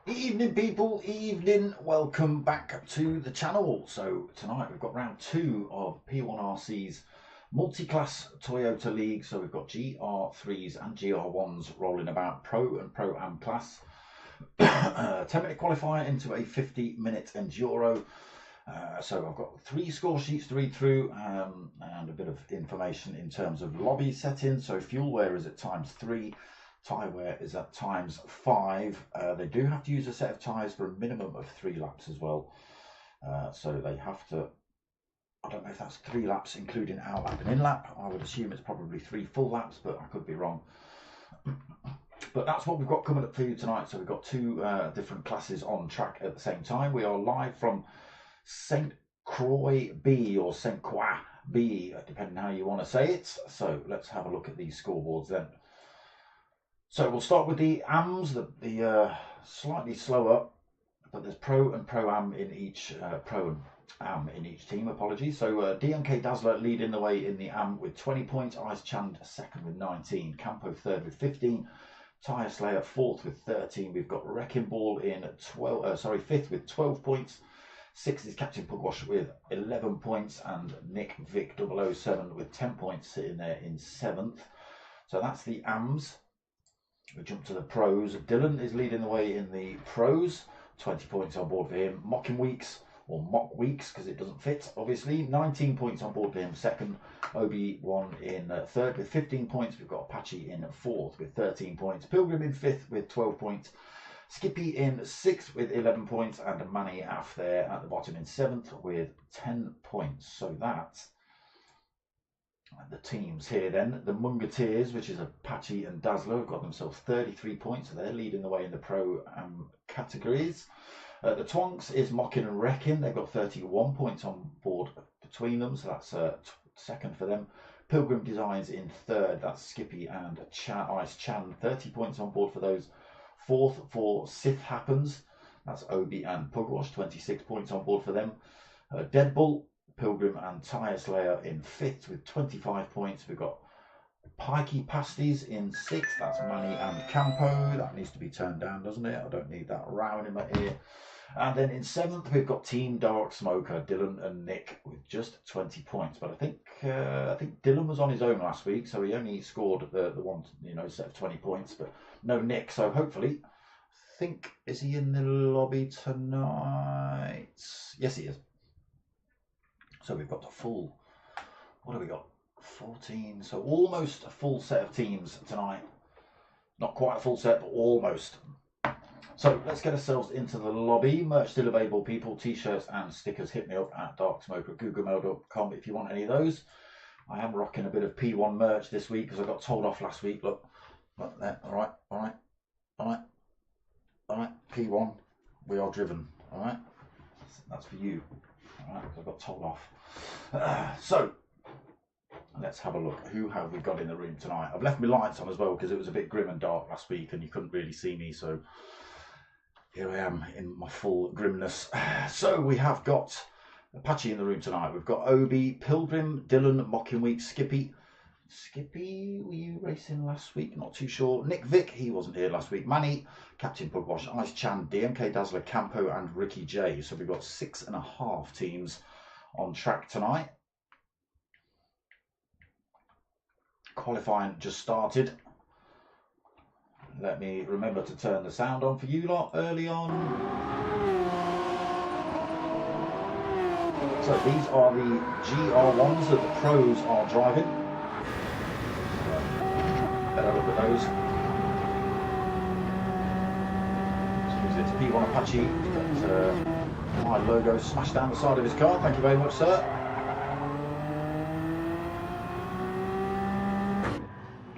Evening people, evening, welcome back to the channel. So tonight we've got round 2 of P1RCs Multiclass Toyota League. So we've got GR3s and GR1s rolling about, Pro and Pro-Am class. 10-minute qualifier into a 50-minute Enduro. So I've got 3 score sheets to read through and a bit of information in terms of lobby settings. So fuel wear is at ×3. Tyre wear is at ×5. They do have to use a set of tyres for a minimum of 3 laps as well. So they have to, I don't know if that's 3 laps including out lap and in lap. I would assume it's probably 3 full laps, but I could be wrong. But that's what we've got coming up for you tonight. So we've got 2 different classes on track at the same time. We are live from Sainte-Croix B or Sainte-Croix B, depending how you want to say it. So let's have a look at these scoreboards then. So we'll start with the AMs, the slightly slower, but there's Pro and Pro-Am in each, Pro and Am in each team, apologies. So DMK Dazzler leading the way in the Am with 20 points, Ice Chand second with 19, Campo third with 15, Tyre Slayer fourth with 13. We've got Wrecking Ball in fifth with 12 points. Sixth is Captain Pugwash with 11 points, and Nick Vic 007 with 10 points sitting there in 7th. So that's the AMs. We jump to the pros. Dylan is leading the way in the pros. 20 points on board for him. Mocking Weeks, or Mock Weeks, because it doesn't fit, obviously. 19 points on board for him, second. Obi-Wan in third with 15 points. We've got Apache in fourth with 13 points. Pilgrim in fifth with 12 points. Skippy in sixth with 11 points. And Manny Aff there at the bottom in seventh with 10 points. So that's the teams here then. The Mungateers, which is Apache and Dazzler, have got themselves 33 points, so they're leading the way in the Pro-Am categories. The Twonks is Mocking and Wrecking. They've got 31 points on board between them, so that's second for them. Pilgrim Designs in third, that's Skippy and Ice Chan, 30 points on board for those. Fourth for Sith Happens, that's Obi and Pugwash, 26 points on board for them. Deadbull, Pilgrim and Tyre Slayer in fifth with 25 points. We've got Pikey Pasties in sixth. That's Manny and Campo. That needs to be turned down, doesn't it? I don't need that rowing in my ear. And then in seventh, we've got Team Dark Smoker, Dylan and Nick with just 20 points. But I think Dylan was on his own last week, so he only scored the one, set of 20 points. But no Nick. So hopefully, is he in the lobby tonight? Yes, he is. So we've got the full, what have we got? 14, so almost a full set of teams tonight. Not quite a full set, but almost. So let's get ourselves into the lobby. Merch still available, people. T-shirts and stickers. Hit me up at darksmoker@googlemail.com if you want any of those. I am rocking a bit of P1 merch this week because I got told off last week. Look there. All right. P1, we are driven. All right, that's for you. All right, because I got told off. So let's have a look. Who have we got in the room tonight? I've left my lights on as well because it was a bit grim and dark last week and you couldn't really see me. So here I am in my full grimness. So we have got Apache in the room tonight. We've got Obi, Pilgrim, Dylan, Mocking Week, Skippy. Skippy, were you racing last week? Not too sure. Nick Vic, he wasn't here last week. Manny, Captain Pugwash, Ice Chan, DMK Dazzler, Campo and Ricky J. So we've got 6.5 teams on track tonight. Qualifying just started. Let me remember to turn the sound on for you lot early on. So these are the GR1s that the pros are driving. better look at those. It's P1 Apache. He's got my logo smashed down the side of his car. Thank you very much, sir.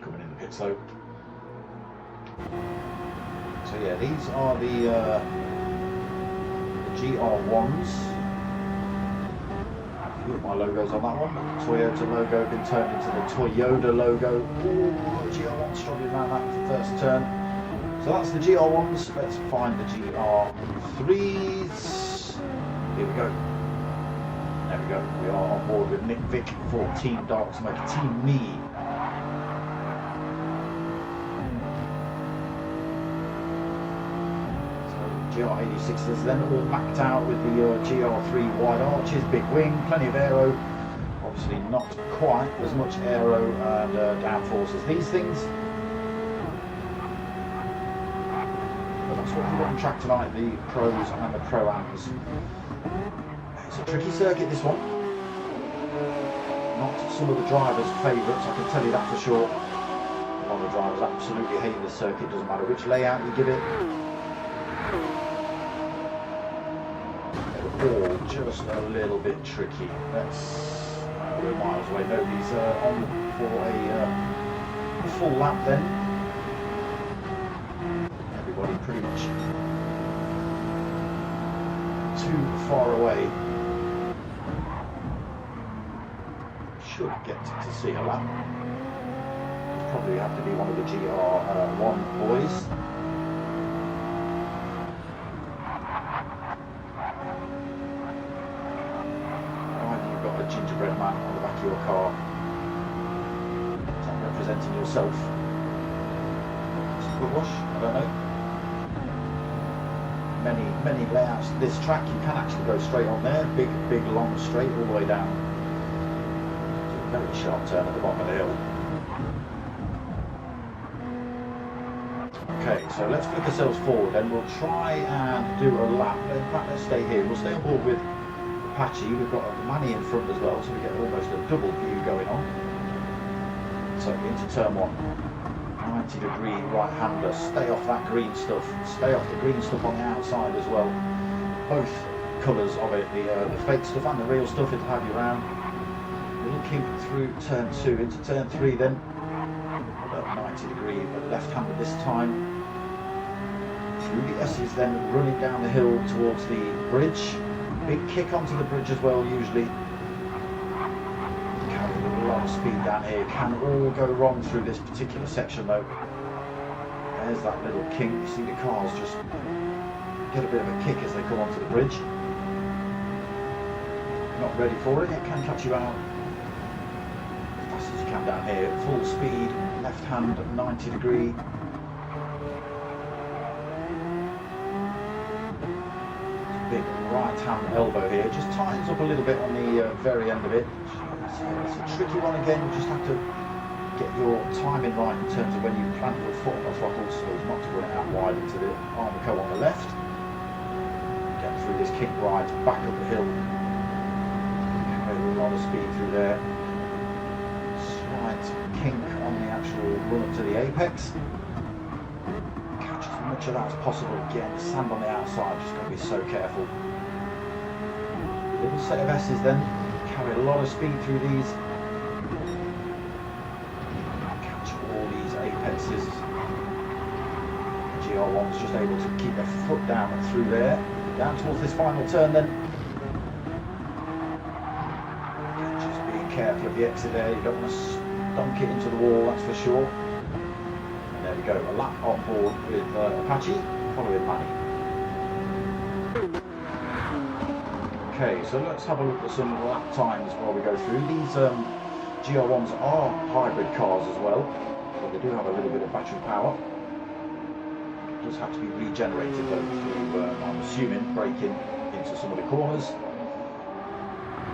Coming in the pit slope. So yeah, these are the GR1s. My logo's on that one. The Toyota logo been turned into the Toyota logo. Ooh, GR1 struggling around that for the first turn. So that's the GR1s. Let's find the GR3s. Here we go. There we go. We are on board with Nick Vick for Team Dark Smoke, Team Me. GR86s then all backed out with the GR3 wide arches, big wing, plenty of aero. Obviously not quite as much aero and downforce as these things. But that's what we've got on track tonight, the pros and the pro-ams. It's a tricky circuit, this one. Not some of the drivers' favourites, I can tell you that for sure. A lot of drivers absolutely hate this circuit, doesn't matter which layout you give it. All just a little bit tricky. That's we're miles away. Nobody's on for a full lap then. Everybody pretty much too far away. Should get to see a lap. Probably have to be one of the GR1 boys. Gingerbread man on the back of your car. Is that representing yourself? It's a good wash, I don't know. Many layouts of this track you can actually go straight on there, big long straight all the way down. It's a very sharp turn at the bottom of the hill. Okay, so let's flick ourselves forward then. We'll try and do a lap. In fact, let's stay here. We'll stay on board with Apache. We've got a Manny in front as well, so we get almost a double view going on. So into turn one, 90-degree right-hander. Stay off that green stuff. Stay off the green stuff on the outside as well. Both colours of it, the fake stuff and the real stuff. It'll have you around. We'll keep through turn two into turn three then. About 90-degree, but left-handed this time. Through the S's then, running down the hill towards the bridge. Big kick onto the bridge as well, usually. Carrying a lot of speed down here. Can all go wrong through this particular section though. There's that little kink. You see the cars just get a bit of a kick as they come onto the bridge. Not ready for it. It can catch you out as fast as you can down here. Full speed, left hand 90-degree. Big right hand elbow here, just tightens up a little bit on the very end of it. It's a tricky one again. You just have to get your timing right in terms of when you plant your foot on the throttle so as not to run it out wide into the Armco on the left. Get through this kick ride back up the hill. A lot of speed through there. Slight kink on the actual run up to the apex. As much of that as possible. Again, the sand on the outside, just got to be so careful. Little set of S's then, carry a lot of speed through these. Catch all these apexes. GR1's just able to keep their foot down and through there. Down towards this final turn then. Just being careful of the exit there, you don't want to stunk it into the wall, that's for sure. There we go, a lap on board with Apache, following Manny. Okay, so let's have a look at some lap times while we go through. These GR1s are hybrid cars as well, so they do have a little bit of battery power. It does have to be regenerated though through, I'm assuming, braking into some of the corners.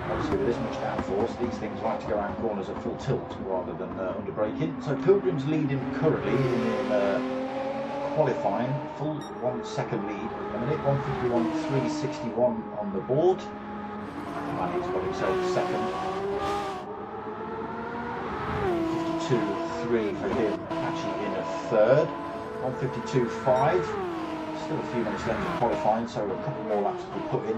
Obviously with this much downforce, these things like to go around corners at full tilt rather than under braking. So Pilgrim's leading currently in qualifying, full 1 second lead at the minute, 151.361 on the board. Manny's got himself second. 52.3 for him. Apache third. 1:52.5. Still a few minutes left in qualifying, so a couple more laps to be put in.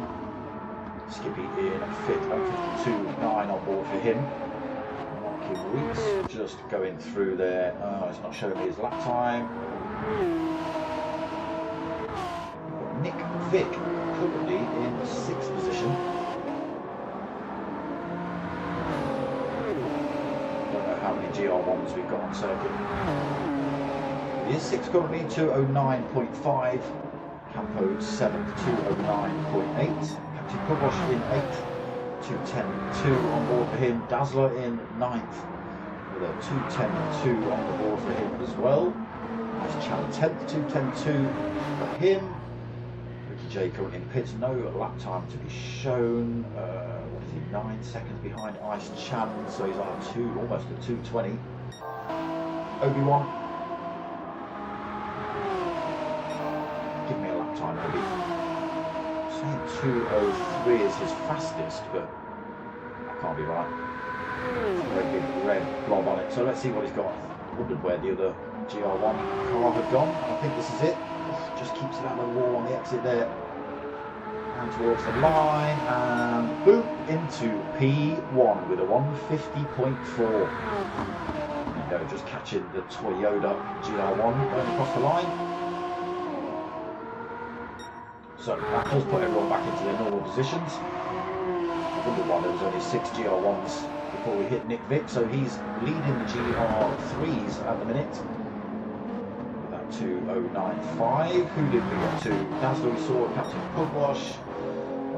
Skippy in fifth, 1:52.9 on board for him. Marky Weeks just going through there. It's not showing me his lap time. Nick Vick currently in 6th position. Don't know how many GR1s we've got on circuit. He is 6th currently, 2:09.5. Campo 7th, 2:09.8. Captain Pugosh in 8th, 2:10.2 on board for him. Dazzler in 9th with a 2:10.2 on the board for him as well. Nice Chan 10th, 2:10.2 for him. Ricky J currently in pits, no lap time to be shown. What is he, 9 seconds behind Ice Chan, so he's on a almost a 2:20. Obi-Wan. Give me a lap time, Obi. Saying 2:03 is his fastest, but that can't be right. Very big red blob on it. So let's see what he's got. I wondered where the other GR1 car had gone. I think this is it. Just keeps it out of the wall on the exit there. And towards the line, and boom, into P1 with a 1:50.4. There you go, just catching the Toyota GR1 going across the line. So that does put everyone back into their normal positions. I wonder why there was only 6 GR1s before we hit Nick Vick, so he's leading the GR3s at the minute. With that 2:09.5. Who did we get to? Dazzler we saw, Captain Pugwash,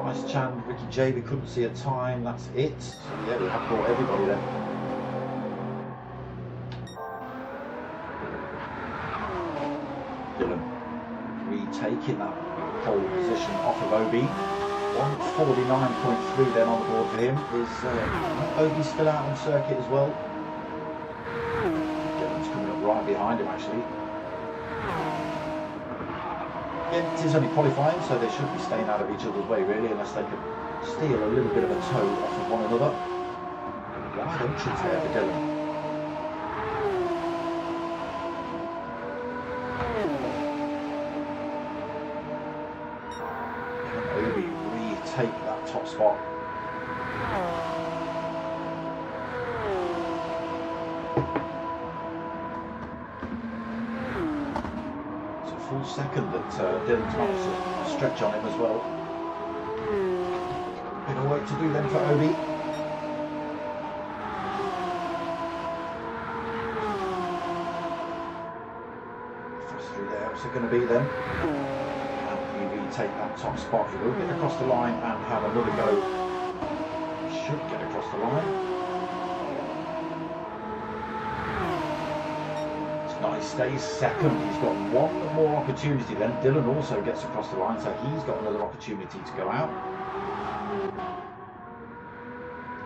Ice Chan, Ricky J, we couldn't see a time, that's it. So yeah, we have brought everybody then. Dylan retaking that pole position off of Obi. 1:49.3 then on the board for him. Is Obi still out on circuit as well? Dylan's coming up right behind him actually. Again, it is only qualifying, so they should be staying out of each other's way really, unless they can steal a little bit of a toe off of one another. Wide entrance there for Dylan. Take that top spot. It's a full second that Dylan's managed to stretch on him as well. Bit of work to do then for Obi. Fast through there, what's it going to be then? Take that top spot, he will get across the line and have another go. He should get across the line. It's nice, stays second. He's got one more opportunity then. Dylan also gets across the line, so he's got another opportunity to go out.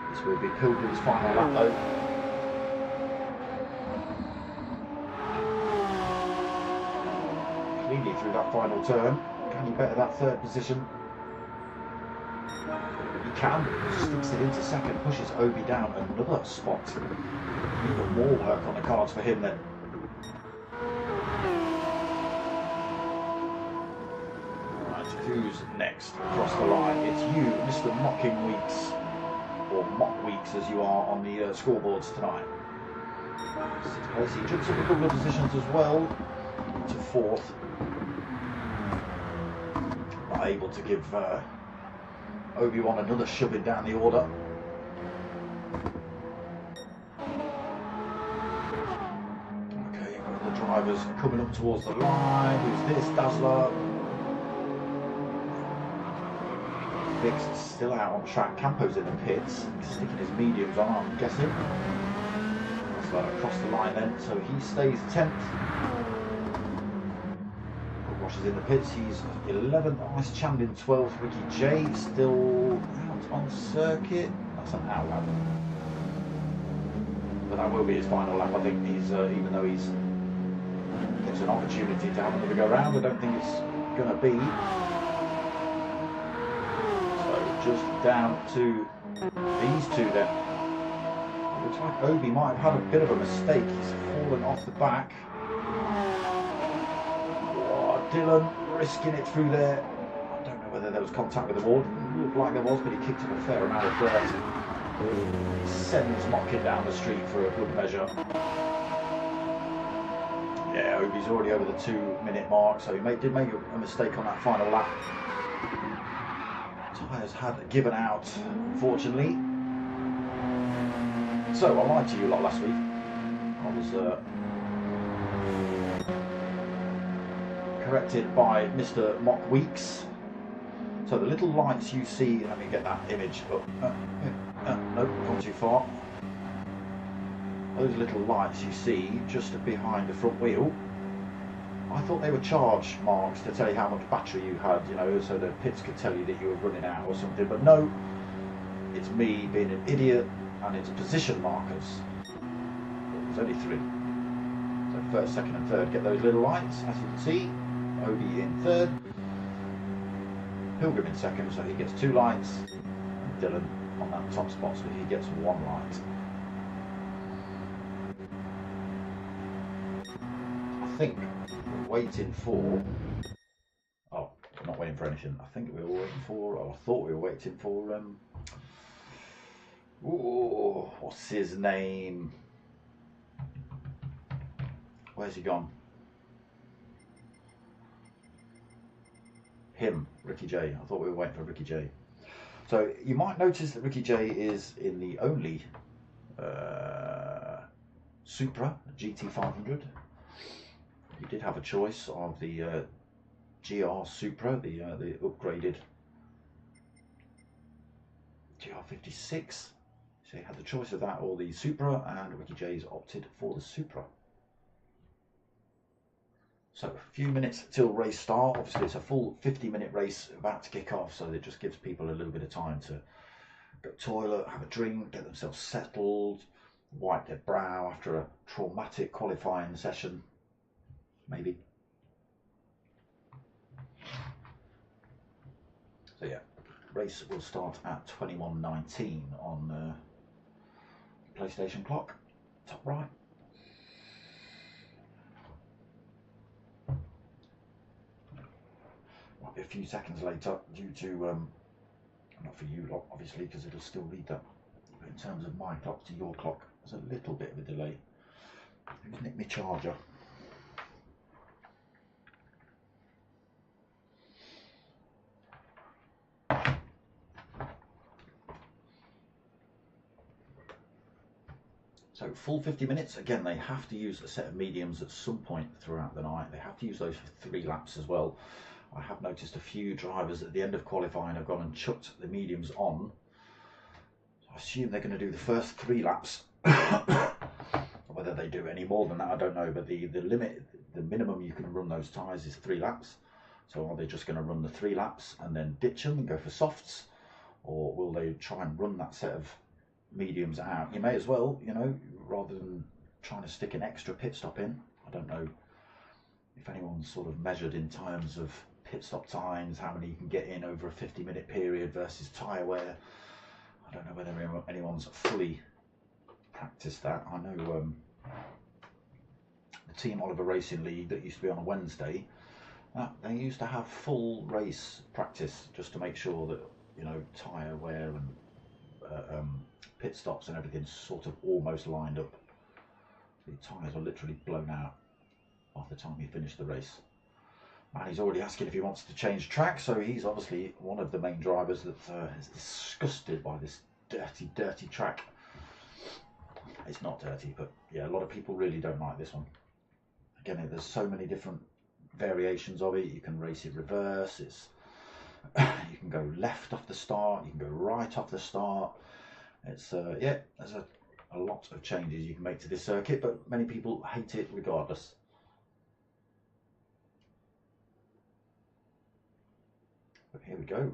This will be Pilgrim's final lap though. Cleanly through that final turn. Can he better that third position? He can. Sticks it into second, pushes Obi down another spot. Even more work on the cards for him then. Right, who's next across the line? It's you, Mr. Mocking Weeks, or Mock Weeks as you are on the scoreboards tonight. Sixth place, he jumps up a couple of positions as well, into 4th. Able to give Obi-Wan another shoving down the order. Okay, the drivers coming up towards the line. Who's this? Dazzler. Vic's still out on track. Campo's in the pits. He's sticking his mediums on, I'm guessing. Dazzler across the line then, so he stays 10th. Is in the pits, he's 11th, Ice Chan in 12th, Ricky J still out on circuit. That's an out lap. But that will be his final lap. I think he's, even though he's gets an opportunity to have another go round, I don't think it's going to be. So just down to these two then. Looks like Obi might have had a bit of a mistake. He's fallen off the back. Dylan risking it through there. I don't know whether there was contact with the wall. It looked like there was, but he kicked up a fair amount of dirt. He sends Mockin down the street for a good measure. Yeah, Obi's already over the 2-minute mark, so he did make a mistake on that final lap. Tyres had given out, unfortunately. So I lied to you a lot last week. I was corrected by Mr. Mock Weeks. So the little lights you see, let me get that image up. No, gone too far. Those little lights you see just behind the front wheel, I thought they were charge marks to tell you how much battery you had, you know, so the pits could tell you that you were running out or something. But no, it's me being an idiot, and it's position markers. There's only 3. So first, second and third get those little lights, as you can see. Obi in third, Pilgrim in second, so he gets 2 lights, and Dylan on that top spot, so he gets 1 light. I think we're waiting for, oh, we're not waiting for anything. I think we were waiting for, or I thought we were waiting for, oh, what's his name? Where's he gone? Him, Ricky J. I thought we were waiting for Ricky J. So you might notice that Ricky J is in the only Supra GT500. You did have a choice of the GR Supra, the upgraded GR56. So you had the choice of that or the Supra, and Ricky J's opted for the Supra. So a few minutes till race start. Obviously it's a full 50-minute race about to kick off, so it just gives people a little bit of time to go to the toilet, have a drink, get themselves settled, wipe their brow after a traumatic qualifying session, maybe. So yeah, race will start at 21:19 on PlayStation clock, top right. Might be a few seconds later due to, not for you lot obviously, because it'll still read that, but in terms of my clock to your clock, there's a little bit of a delay. Who's nicked my charger? So full 50 minutes, again they have to use a set of mediums at some point throughout the night. They have to use those for 3 laps as well. I have noticed a few drivers at the end of qualifying have gone and chucked the mediums on. I assume they're going to do the first 3 laps. Whether they do any more than that, I don't know, but the limit, the minimum you can run those tyres is 3 laps. So are they just going to run the 3 laps and then ditch them and go for softs? Or will they try and run that set of mediums out? You may as well, you know, rather than trying to stick an extra pit stop in. I don't know if anyone's sort of measured in terms of pit stop times, how many you can get in over a 50-minute period versus tyre wear. I don't know whether anyone's fully practiced that. I know the Team Oliver Racing League that used to be on a Wednesday, they used to have full race practice just to make sure that, you know, tyre wear and pit stops and everything's sort of almost lined up. The tyres are literally blown out by the time you finish the race. And he's already asking if he wants to change track, so he's obviously one of the main drivers that is disgusted by this dirty track. It's not dirty, but yeah, a lot of people really don't like this one. Again, there's so many different variations of it. You can race it reverse, you can go left off the start, you can go right off the start. It's yeah, there's a lot of changes you can make to this circuit, but many people hate it regardless. But here we go.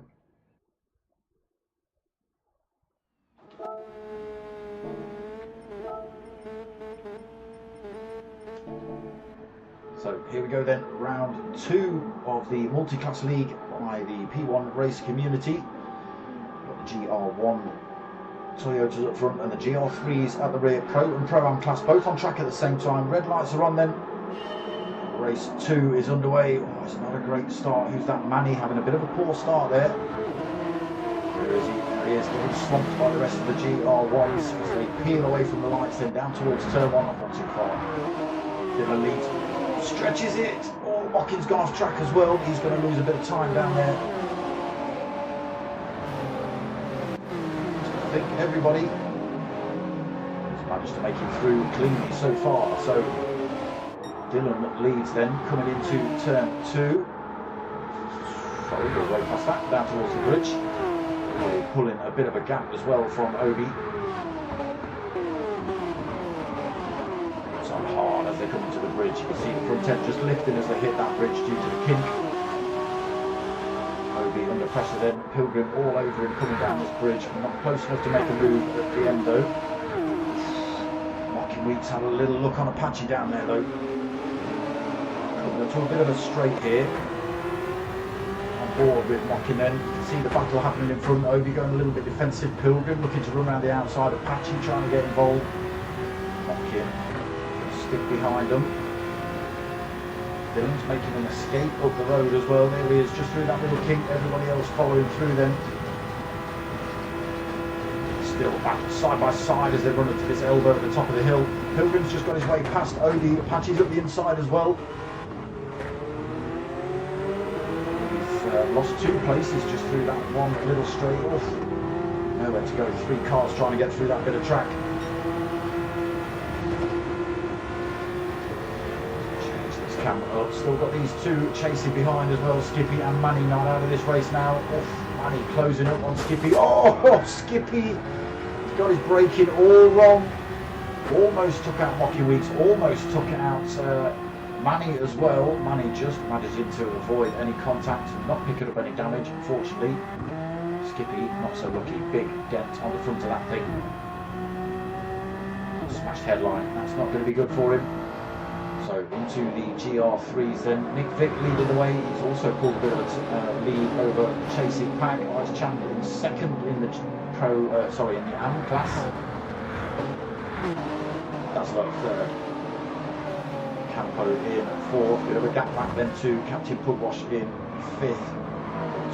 So here we go then, round 2 of the Multiclass League by the P1 race community. Got the GR1 Toyotas up front and the GR3s at the rear. Pro and Pro-Am class both on track at the same time. Red lights are on then. race 2 is underway. Oh, it's not a great start. Who's that? Manny having a bit of a poor start there. Where is he? There he is, getting swamped by the rest of the GR1s as they peel away from the lights, then down towards turn 1. Not too far. Dylan leads, stretches it. Oh, Mockin's gone off track as well. He's going to lose a bit of time down there. I think everybody has managed to make it through cleanly so far. So Dylan leads then, coming into turn 2. Sorry, goes way past that, down towards the bridge. Pulling a bit of a gap as well from Obi. It's on hard as they come into the bridge. You can see the front end just lifting as they hit that bridge due to the kink. Obi under pressure then, Pilgrim all over him coming down this bridge. Not close enough to make a move at the end though. Mocking Weeks had a little look on a patchy down there though. Coming to a bit of a straight here. Board with Mockin then. You can see the battle happening in front. Obi going a little bit defensive. Pilgrim looking to run around the outside of Patchy, trying to get involved. Mockin stick behind them. Dylan's making an escape up the road as well. There he is, just through that little kink. Everybody else following through then. Still back side by side as they run up to this elbow at the top of the hill. Pilgrim's just got his way past Obi. Patchy's up the inside as well. Lost 2 places just through that one little straight off. Nowhere to go. 3 cars trying to get through that bit of track. Change this camera up. Still got these 2 chasing behind as well. Skippy and Manny not out of this race now. Oh, Manny closing up on Skippy. Oh, Skippy! He's got his braking all wrong. Almost took out Mocking Weeks. Almost took out Manny as well. Manny just managing to avoid any contact and not picking up any damage, unfortunately. Skippy not so lucky. Big dent on the front of that thing. Smashed headline. That's not going to be good for him. So into the GR3s then. Nick Vick leading the way. He's also pulled a bit of a lead over the chasing pack. Ice Champ in second in the in the AM class. That's like third. Campo in 4th, bit of a gap back then to Captain Pugwash in 5th,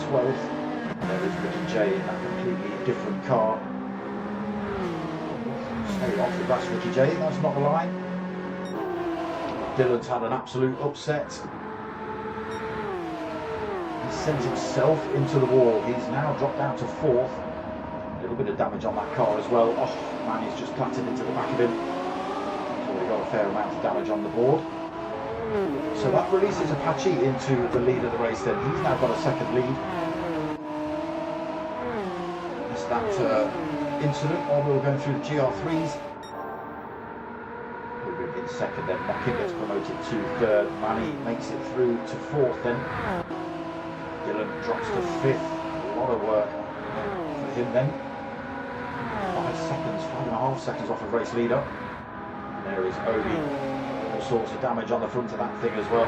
12th. And there is Ricky J in that completely different car. Stay off the grass, Ricky J, that's not the line. Dylan's had an absolute upset. He sent himself into the wall. He's now dropped down to 4th. A little bit of damage on that car as well. Oh man, he's just clattered into the back of him. Got a fair amount of damage on the board. So that releases Apache into the lead of the race then. He's now got a second lead. It's that incident while we were going through the GR3s. We're in second then. Mockin gets promoted to 3rd. Manny makes it through to 4th then. Dylan drops to 5th. A lot of work for him then. 5.5 seconds off of race leader. There is Obi. All sorts of damage on the front of that thing as well.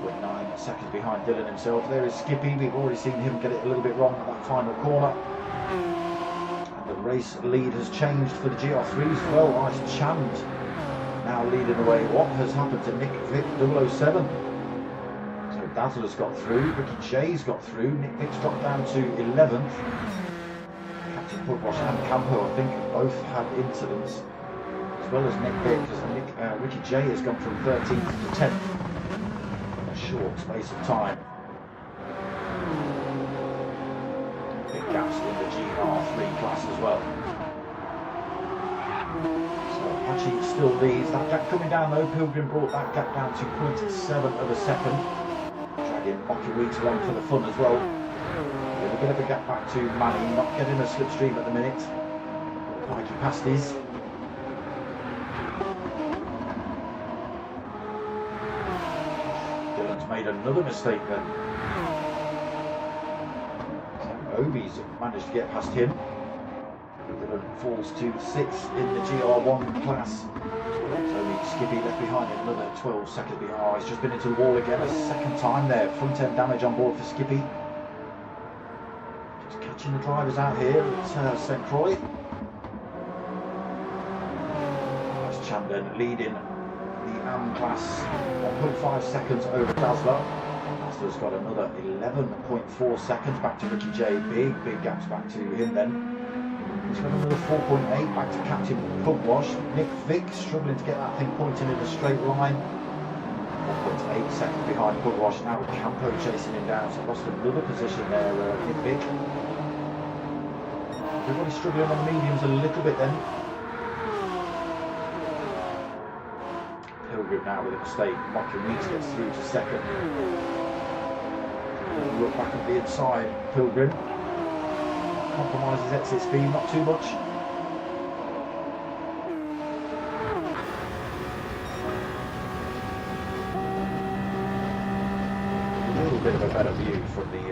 3.9 seconds behind Dylan himself. There is Skippy. We've already seen him get it a little bit wrong at that final corner. And the race lead has changed for the GR3s. Well, Ice Chand now leading the way. What has happened to Nick Vick 007? So Dazzler's got through. Ricky J's got through. Nick Vick's dropped down to 11th. Pugwash and Campo, I think, both had incidents, as well as Nick Vick, because Ricky J has gone from 13th to 10th in a short space of time. Big gaps in the GR3 class as well. So Apache still leads. That gap coming down though. Pilgrim brought that gap down to 0.7 of a second, dragging Mocking Weeks along for the fun as well. A bit of a gap back to Manny, not getting a slipstream at the minute. Mikey pasties. Dylan's made another mistake then. So Obi's managed to get past him. Dylan falls to 6th in the GR1 class. So Skippy left behind him, another 12 seconds behind. Oh, he's just been into the wall again a second time there. Front end damage on board for Skippy. Catching the drivers out here at Sainte-Croix. Ice Champ then leading the AM class 1.5 seconds over Dazzler. Dazzler's got another 11.4 seconds back to Ricky J. Big gaps back to him then. He's got another 4.8 back to Captain Pugwash. Nick Vick struggling to get that thing pointing in a straight line. 1.8 seconds behind Pugwash. Now with Campo chasing him down. So lost another position there, Nick Vick. Everybody's struggling on the mediums a little bit then. Pilgrim now with a mistake. Mocking Weeks gets through to second. Look back at the inside. Pilgrim compromises exit speed, not too much. A little bit of a better view from the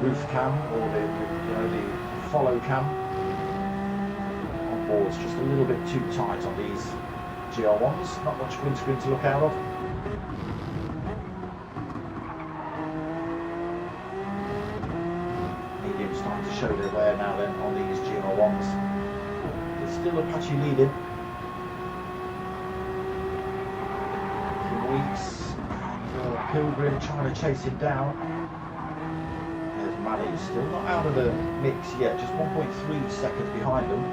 roof cam or the follow cam. On board's just a little bit too tight on these GR1s. Not much windscreen to look out of. Starting to show their wear now then on these GR1s. There's still Apache leading. Weeks and Pilgrim trying to chase him down. There's Manny, still not out of the mix yet, just 1.3 seconds behind them.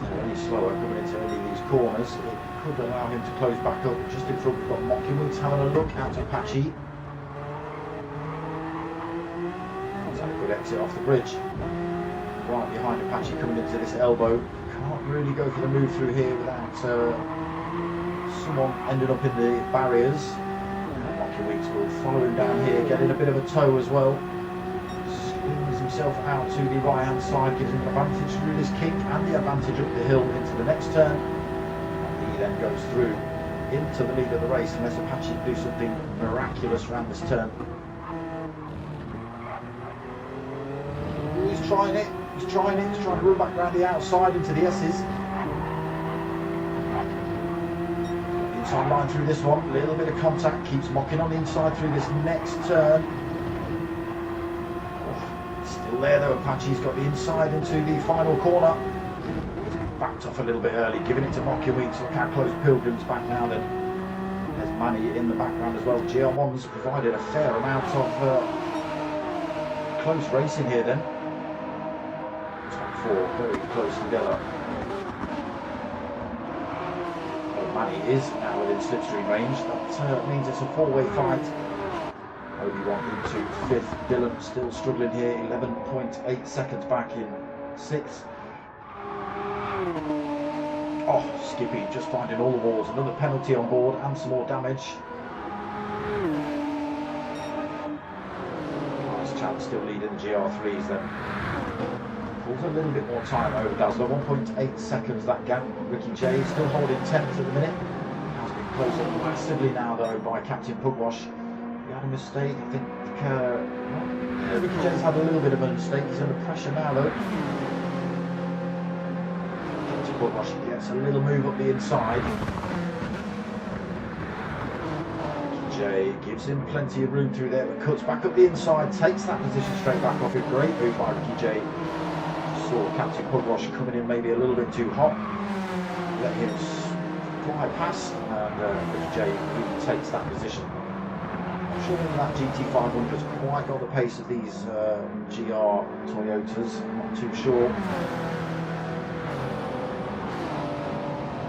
They're any slower coming into any of these corners. It could allow him to close back up. Just in front we've got Mocking Weeks having a look out to Apache. Exit off the bridge. Right behind Apache coming into this elbow. Can't really go for the move through here without someone ending up in the barriers. Mocking Weeks will follow him down here, getting a bit of a toe as well. Spins himself out to the right hand side, gives him an advantage through this kick and the advantage up the hill into the next turn. And he then goes through into the lead of the race unless Apache do something miraculous around this turn. He's trying it, he's trying to run back around the outside into the S's. Inside line through this one, a little bit of contact, keeps Mocking on the inside through this next turn. Oh, still there though, Apache's got the inside into the final corner. Backed off a little bit early, giving it to Mocking Weeks. Look how close Pilgrim's back now then. There's Manny in the background as well. GR1's provided a fair amount of close racing here then. Four very close together. Well, Manny is now within slipstream range. That means it's a four-way fight. Obi-Wan into fifth. Dylan still struggling here. 11.8 seconds back in sixth. Oh, Skippy just finding all the walls. Another penalty on board and some more damage. Nice chance still leading the GR3s then. A little bit more time over Dazzler, 1.8 seconds that gap. Ricky J still holding 10th at the minute. Has been closed up massively now though by Captain Pugwash. He had a mistake, I think. Ricky J's had a little bit of a mistake. He's under pressure now though. Captain Pugwash gets a little move up the inside. Ricky J gives him plenty of room through there, but cuts back up the inside, takes that position straight back off it. Great move by Ricky J. Saw Captain Pugwash coming in maybe a little bit too hot. Let him fly past and Ricky J really takes that position. I'm sure that GT500's quite got the pace of these GR Toyotas. I'm not too sure.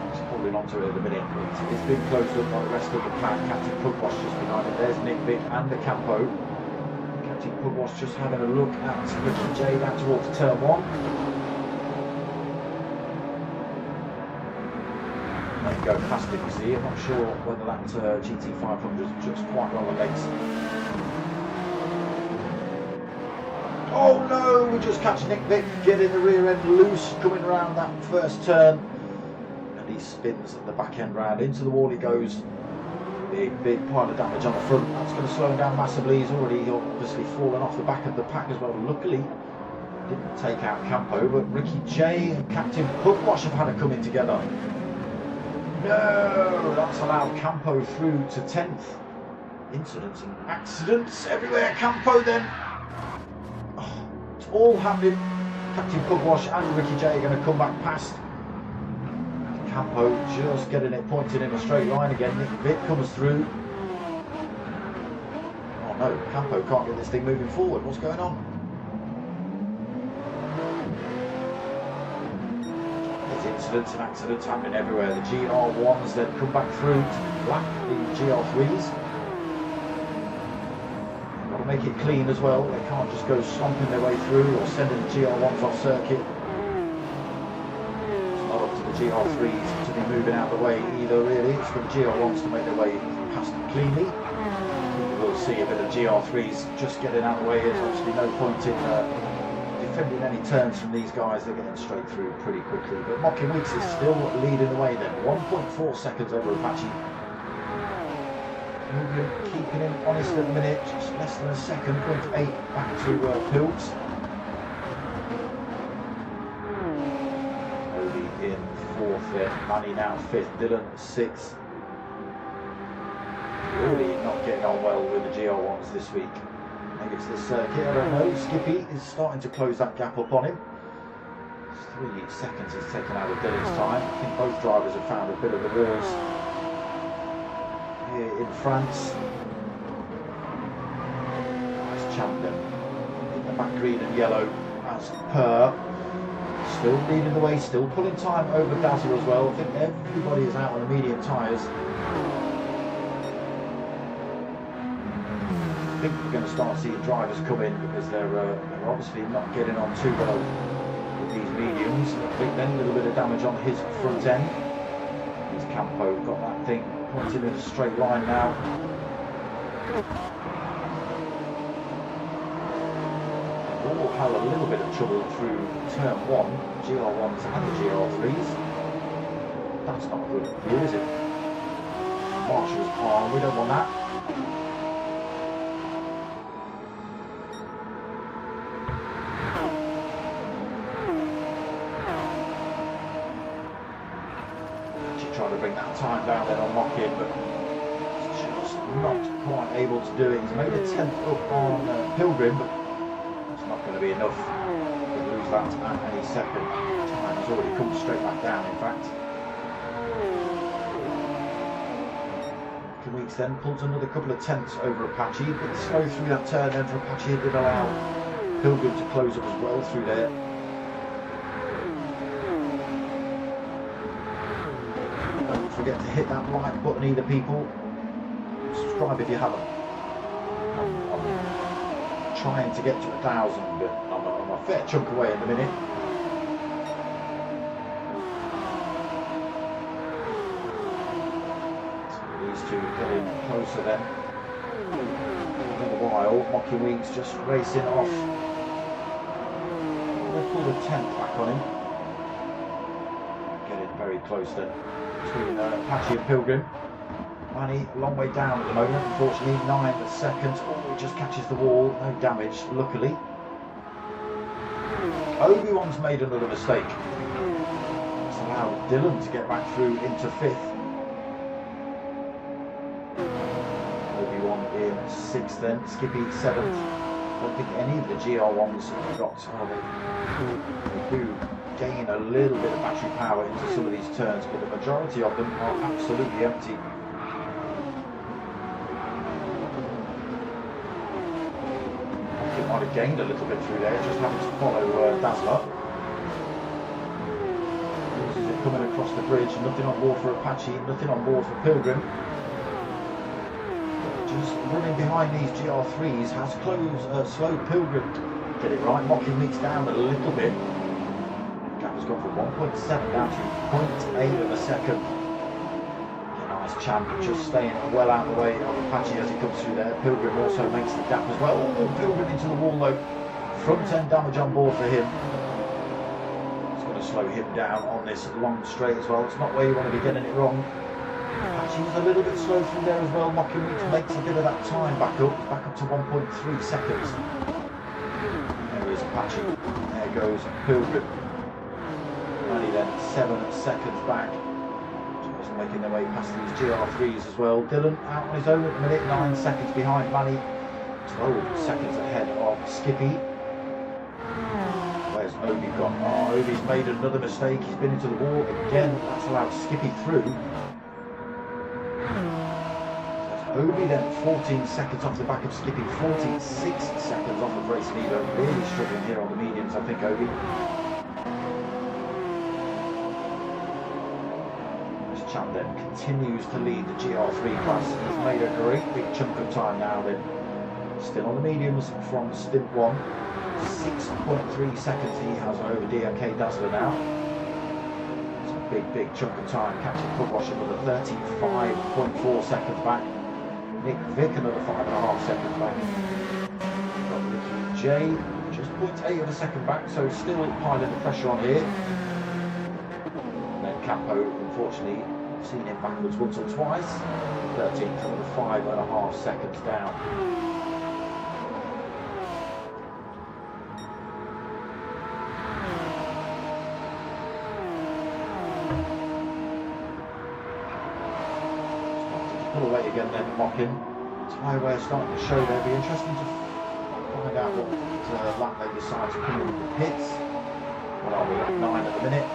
He's holding on to it at the minute. It's been closed up by the rest of the pack. Captain Pugwash just behind it. There's Nick Vick and the Campo. Captain Pugwash just having a look at Ricky J down towards turn one. Let him go past it, you see. I'm not sure whether that GT500 is just quite on the legs. Oh no, we just catch Nick Vick getting the rear end loose, coming around that first turn. And he spins at the back end round, into the wall he goes. Big pile of damage on the front. That's going to slow him down massively. He's already obviously fallen off the back of the pack as well. Luckily, didn't take out Campo, but Ricky J and Captain Pugwash have had a come in together. No, that's allowed Campo through to 10th. Incidents and accidents everywhere. Campo then. Oh, it's all happening. Captain Pugwash and Ricky J are going to come back past Campo just getting it pointed in a straight line again. Nick Vick comes through. Oh no, Campo can't get this thing moving forward. What's going on? There's incidents and accidents happening everywhere. The GR1s then come back through to black the GR3s. Got to make it clean as well. They can't just go stomping their way through or sending the GR1s off circuit. GR3s to be moving out of the way either, really. It's for the GR1s to make their way past them cleanly. We'll see a bit of GR3s just getting out of the way. There's obviously no point in defending any turns from these guys. They're getting straight through pretty quickly. But Mocking Weeks is still leading the way then. 1.4 seconds over Apache. Keeping him honest at the minute. Just less than a second. 0.8 back to Pills. In fourth then, Manny now fifth, Dylan sixth. Really not getting on well with the GR1s this week. Maybe it's this circuit, I don't know. Skippy is starting to close that gap up on him. 3 seconds is taken out of Dylan's time. I think both drivers have found a bit of a ruse here in France. Nice champion in the back green and yellow as per. Still leading the way, still pulling time over Dazzle as well. I think everybody is out on the medium tyres. I think we're going to start seeing drivers come in because they're obviously not getting on too well with these mediums. I think then a little bit of damage on his front end. He's Campo got that thing pointed in a straight line now. All had a little bit of trouble through turn 1, GR1s and the GR3s. That's not good for you, is it? Marshall's on, we don't want that. Actually trying to bring that time down then on Mocking, but just not quite able to do it. He's made a 10th up on Pilgrim, but not going to be enough to lose that at any second. Time has already come straight back down, in fact. Weeks then pulls another couple of tenths over Apache, but slow through that turn then for Apache. It did allow Pilgrim to close up as well through there. Don't forget to hit that like button either, people. Subscribe if you haven't. Trying to get to 1,000, but I'm a fair chunk away in a minute. So these two getting closer then. In a while, Mocking Weeks just racing off. We'll pull the 10th back on him. Getting very close then between Apache and Pilgrim. Manny, a long way down at the moment, unfortunately, 9 seconds. Oh, he just catches the wall, no damage, luckily. Obi-Wan's made another mistake. It's allowed Dylan to get back through into 5th. Obi-Wan in 6th then, Skippy 7th. I don't think any of the GR1s have got, they do gain a little bit of battery power into some of these turns, but the majority of them are absolutely empty. Might have gained a little bit through there, just having to follow Dazzler. This is it coming across the bridge, nothing on board for Apache, nothing on board for Pilgrim. Just running behind these GR3s has slowed Pilgrim. Get it right, Mocking Weeks down a little bit. Gap has gone from 1.7 down to 0.8 of a second. Champ just staying well out of the way of Apache as he comes through there. Pilgrim also makes the gap as well. Oh, Pilgrim into the wall though. Front end damage on board for him. It's going to slow him down on this long straight as well. It's not where you want to be getting it wrong. Apache was a little bit slow through there as well. Mocking Weeks makes a bit of that time back up to 1.3 seconds. There is Apache. There goes Pilgrim. Only then 7 seconds back. Making their way past these GR3s as well. Dylan out on his own at the minute, 9 seconds behind Manny, 12 seconds ahead of Skippy. Where's Where's Obi gone? Oh, Obi's made another mistake. He's been into the wall again. That's allowed Skippy through. Obi then 14 seconds off the back of Skippy, 46 seconds off of race leader. Really struggling here on the mediums, I think, Obi. This chap then continues to lead the GR3 class. He's made a great big chunk of time now then. Still on the mediums from stint 1. 6.3 seconds he has over DMK Dazzler now. It's a big chunk of time. Captain Pugwash another 35.4 seconds back. Nick Vick another 5.5 seconds back. Got Ricky J just 0.8 of a second back, so still piling the pressure on here. And then Campo, unfortunately, seen him backwards once or twice. 13th, another 5.5 seconds down. Pull away again then, Mockin. Tyre wear starting to show there. It'll be interesting to find out what lap they decide to come in with the pits. What are we at? 9 at the minute.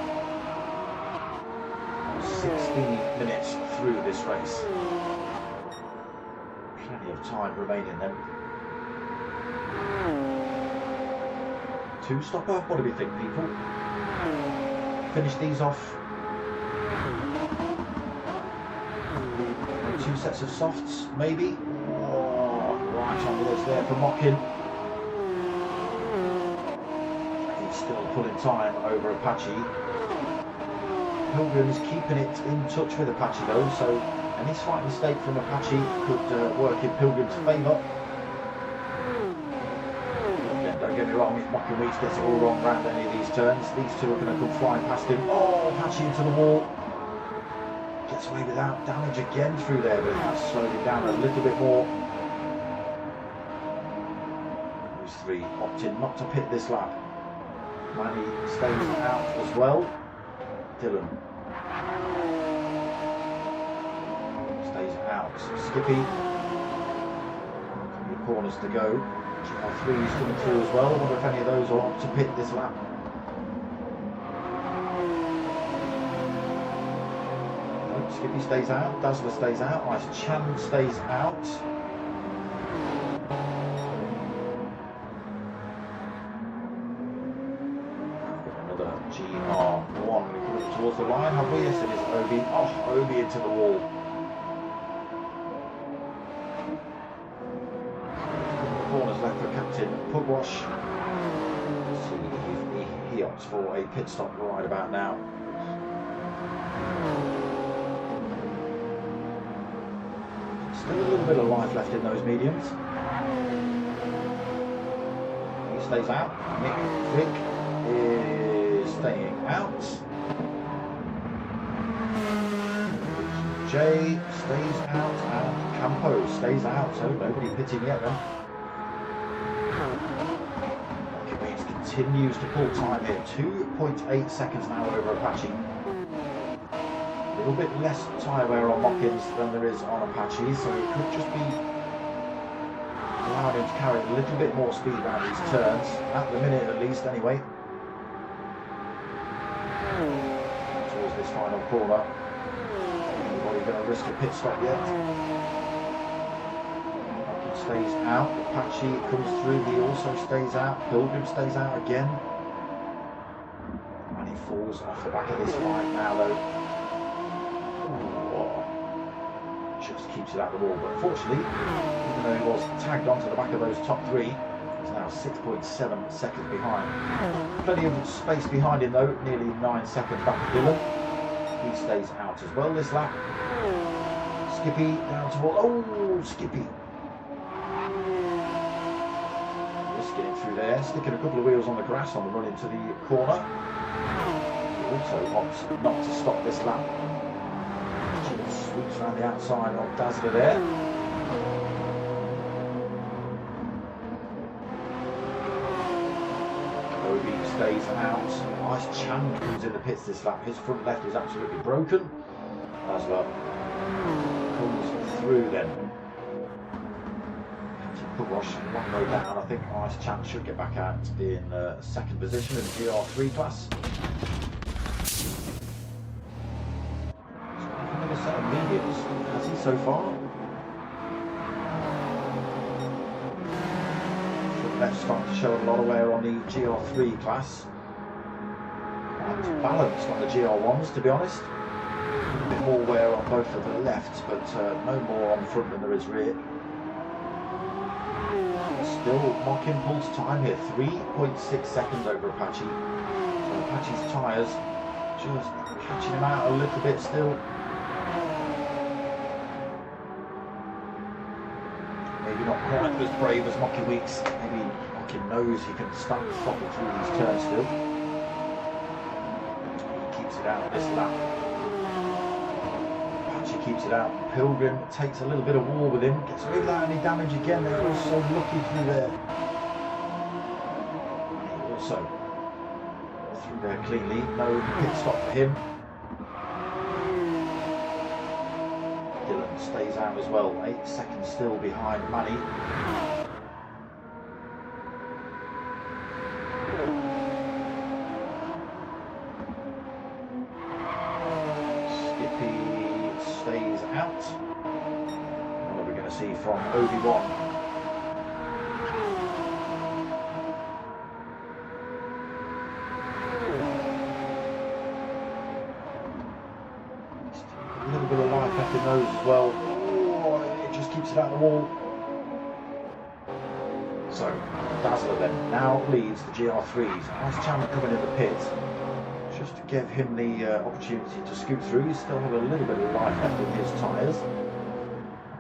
16 minutes through this race. Plenty of time remaining then. Two-stopper? What do we think, people? Finish these off. 2 sets of softs, maybe. Oh, right on the edge there for Mockin. He's still pulling time over Apache. Pilgrim's keeping it in touch with Apache though, so any slight mistake from Apache could work in Pilgrim's favour. Again, don't get me wrong, if Mockin Weeks gets it all wrong round any of these turns, these two are going to come flying past him. Oh, Apache into the wall. Gets away without damage again through there, but that's slowed him down a little bit more. Those three opting not to pit this lap. Manny stays out as well. Dylan stays out. Skippy. A couple of corners to go. GR3's coming through as well. I wonder if any of those will opt to pit this lap. Skippy stays out, Dazzler stays out, Ice Chan stays out. Another GR1 coming towards the line, have we? Yes, it is Obi. Oh, Obi into the wall. Corners left for Captain Pugwash. See if he opts for a pit stop right about now. Still a little bit of life left in those mediums. He stays out. Nick Vick is staying out. Jay stays out and Campo stays out, so nobody pitting yet then. Means continues to pull time here. 2.8 seconds now over Apache. A little bit less tyre wear on Mockins than there is on Apache, so it could just be allowing him to carry a little bit more speed around these turns, at the minute at least anyway. Towards this final corner. Anybody going to risk a pit stop yet? Mockins stays out, Apache comes through, he also stays out, Pilgrim stays out again. And he falls off the back of this fight now though. Just keeps it out the wall, but unfortunately, even though he was tagged onto the back of those top three, he's now 6.7 seconds behind. Plenty of space behind him though, nearly 9 seconds back to Dylan. He stays out as well this lap. Skippy down to wall. Oh, Skippy. Just getting through there, sticking a couple of wheels on the grass on the run into the corner. He also wants not to stop this lap. Sweeps around the outside of Dazzler there. Obi stays out. Ice Chan comes in the pits this lap. His front left is absolutely broken. Dazzler comes through then. Captain Pugwash, long way down. I think Ice Chance should get back out in second position in the GR3 class. Another set of mediums, has he so far? Left starting to show a lot of wear on the GR3 class. Quite balanced on the GR1s, to be honest. A bit more wear on both of the lefts, but no more on front than there is rear. Still mock impulse time here, 3.6 seconds over Apache. So Apache's tyres just catching him out a little bit still. Maybe not quite as brave as Mocky Weeks. Maybe Mocky knows he can stamp properly through these turns still. He keeps it out this lap. Apache keeps it out. Pilgrim takes a little bit of war with him. Gets away without any damage again. They're all so lucky through there. And he also through there cleanly. No pit stop for him. Stays out as well, 8 seconds still behind Manny. Skippy stays out. What are we going to see from Obi-Wan? A little bit of life left in those as well. Oh, it just keeps it out of the wall. So, Dazzler then now leads the GR3s. Ice Chandler coming in the pit just to give him the opportunity to scoot through. He's still have a little bit of life left in his tyres.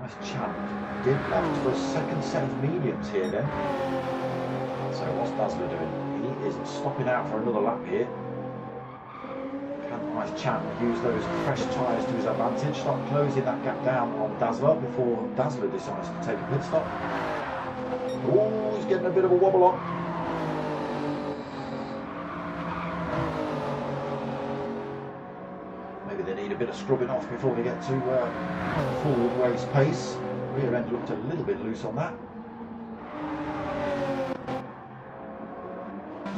Ice Chandler did left for a second set of mediums here then. So what's Dazzler doing? He is stopping out for another lap here. Ice Chandler use those fresh tyres to his advantage, start closing that gap down on Dazzler before Dazzler decides to take a pit stop. Oh, he's getting a bit of a wobble on. Maybe they need a bit of scrubbing off before they get to full race pace. Rear end looked a little bit loose on that.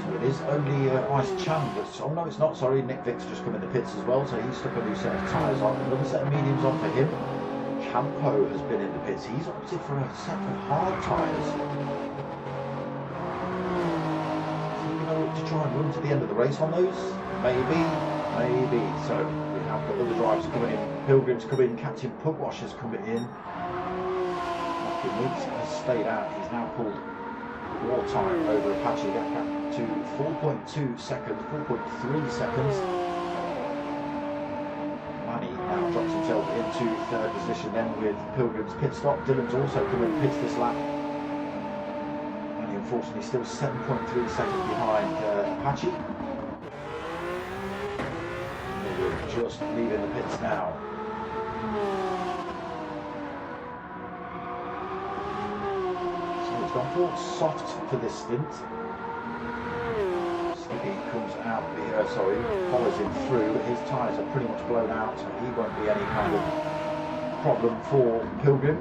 It is only Ice Chandler. Oh no, it's not. Sorry, Nick Vick's just come in the pits as well, so he's stuck a new set of tyres on. Another set of mediums on for him. Campo has been in the pits. He's opted for a set of hard tyres. Is he going to look to try and run to the end of the race on those? Maybe, maybe. So we have got other drivers coming in. Pilgrim's coming in. Captain Pugwash has come in. Mocky Weeks has stayed out. He's now pulled war time over Apache. That gap to 4.2 seconds, 4.3 seconds. Manny now drops himself into third position then with Pilgrim's pit stop. Dylan's also coming in pits this lap. Manny unfortunately still 7.3 seconds behind Apache. We're just leaving the pits now. He's gone for soft for this stint. Skippy comes out here, follows him through. His tyres are pretty much blown out, so he won't be any kind of problem for Pilgrim.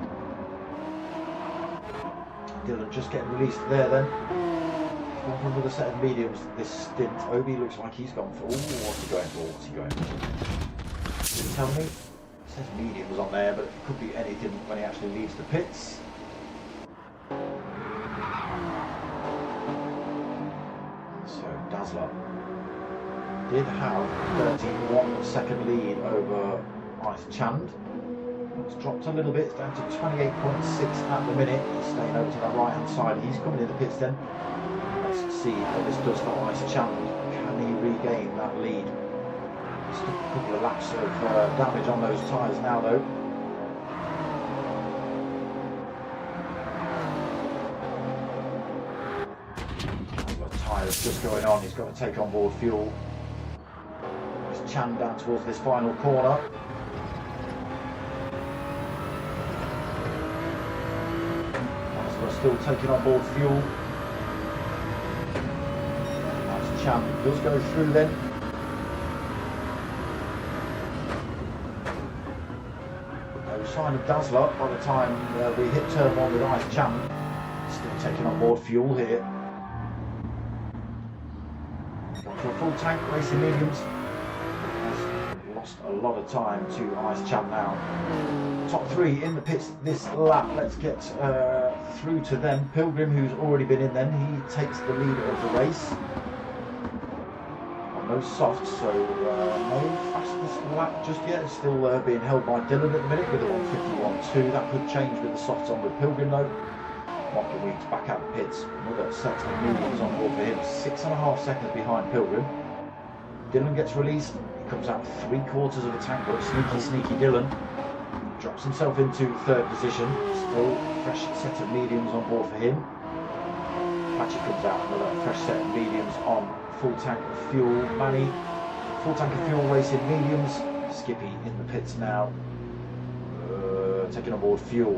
Dylan just getting released there then. He's gone for another set of mediums this stint. Obi looks like he's gone for. Ooh, what's he going for? What's he going for? Didn't tell me. It says mediums on there, but it could be anything when he actually leaves the pits. Dazzler did have 31 second lead over Ice Chand. It's dropped a little bit, it's down to 28.6 at the minute. He's staying over to that right hand side. He's coming in the pits then. Let's see what this does for Ice Chand. Can he regain that lead? Still a couple of laps of damage on those tyres now though. Tyres just going on, he's got to take on board fuel. It's Chan down towards this final corner. We're still taking on board fuel. That's Chan does go through then. No sign of Dazzler by the time we hit turn one with Ice Chan. taking on board fuel here. Going for a full tank, racing mediums. Has lost a lot of time to Ice Champ now. Top 3 in the pits this lap. Let's get through to them. Pilgrim, who's already been in then, he takes the lead of the race. On those softs, so no fastest lap just yet. It's still being held by Dylan at the minute with a 151.2. That could change with the softs on with Pilgrim though. Mocker Weeks back out the pits. Another set of mediums on board for him. 6.5 seconds behind Pilgrim. Dylan gets released. He comes out 3/4 of a tank, but sneaky Dylan. Drops himself into 3rd position. Still fresh set of mediums on board for him. Patchy comes out, another fresh set of mediums on full tank of fuel. Manny, full tank of fuel racing mediums. Skippy in the pits now. Taking on board fuel. I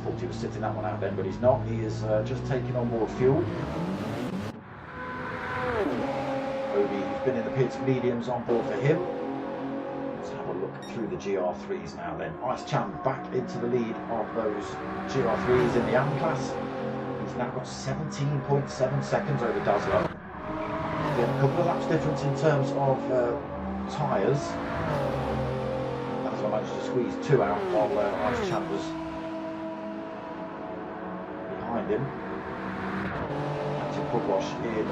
thought he was sitting that one out then, but he's not. He is just taking on board fuel. Obi, who's been in the pits, mediums on board for him. Let's have a look through the GR3s now then. Ice Champ back into the lead of those GR3s in the AM class. He's now got 17.7 seconds over Dazzler. Again, a couple of laps difference in terms of tyres. Dazzler managed to squeeze 2 out while Ice Champ was behind him. Captain Pugwash in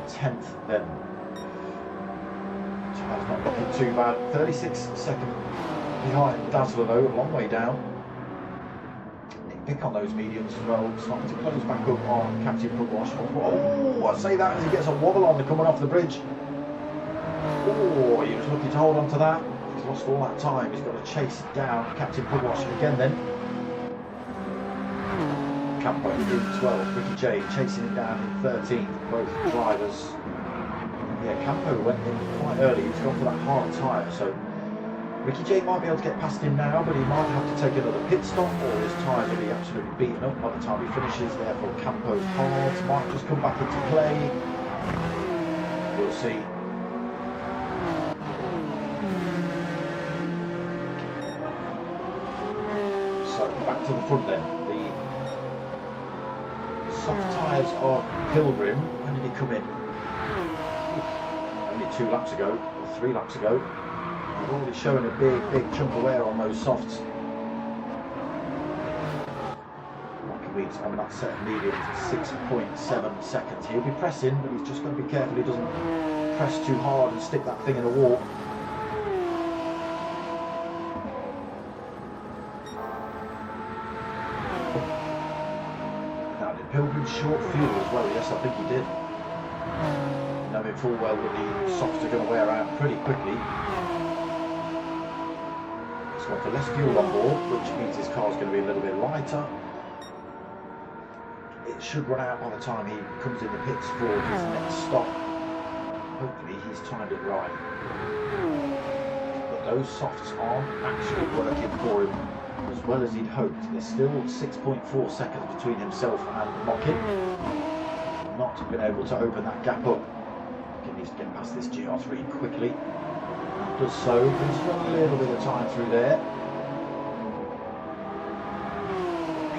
10th then. Tyres not looking too bad. 36 seconds behind Dazzler though, a long way down. Pick on those mediums as well, starting to close back up on Captain Pugwash. Oh, I say that as he gets a wobble on the coming off the bridge. Oh, he was looking to hold on to that. He's lost all that time. He's got to chase down Captain Pugwash again then. Campo in 12th, Ricky J chasing him down in 13th, both drivers. Yeah, Campo went in quite early. He's gone for that hard tyre, so Ricky J might be able to get past him now, but he might have to take another pit stop, or his tyres will be absolutely beaten up by the time he finishes. Therefore, Campo's hards might just come back into play. We'll see. So back to the front then. The soft tyres of Pilgrim. When did he come in? Only 2 laps ago, or 3 laps ago. Already showing a big chunk of wear on those softs. Rocky Weeds on that set of mediums, 6.7 seconds. He'll be pressing, but he's just got to be careful he doesn't press too hard and stick that thing in a wall. Now did Pilgrim short fuel as well? Yes, I think he did. Knowing full well that the softs are going to wear out pretty quickly. Got for less fuel on board, which means his car's going to be a little bit lighter. It should run out by the time he comes in the pits for his next stop. Hopefully he's timed it right. But those softs aren't actually working for him as well as he'd hoped. There's still 6.4 seconds between himself and Mockin. Not been able to open that gap up. He needs to get past this GR3 quickly. Does so, but he's got a little bit of time through there.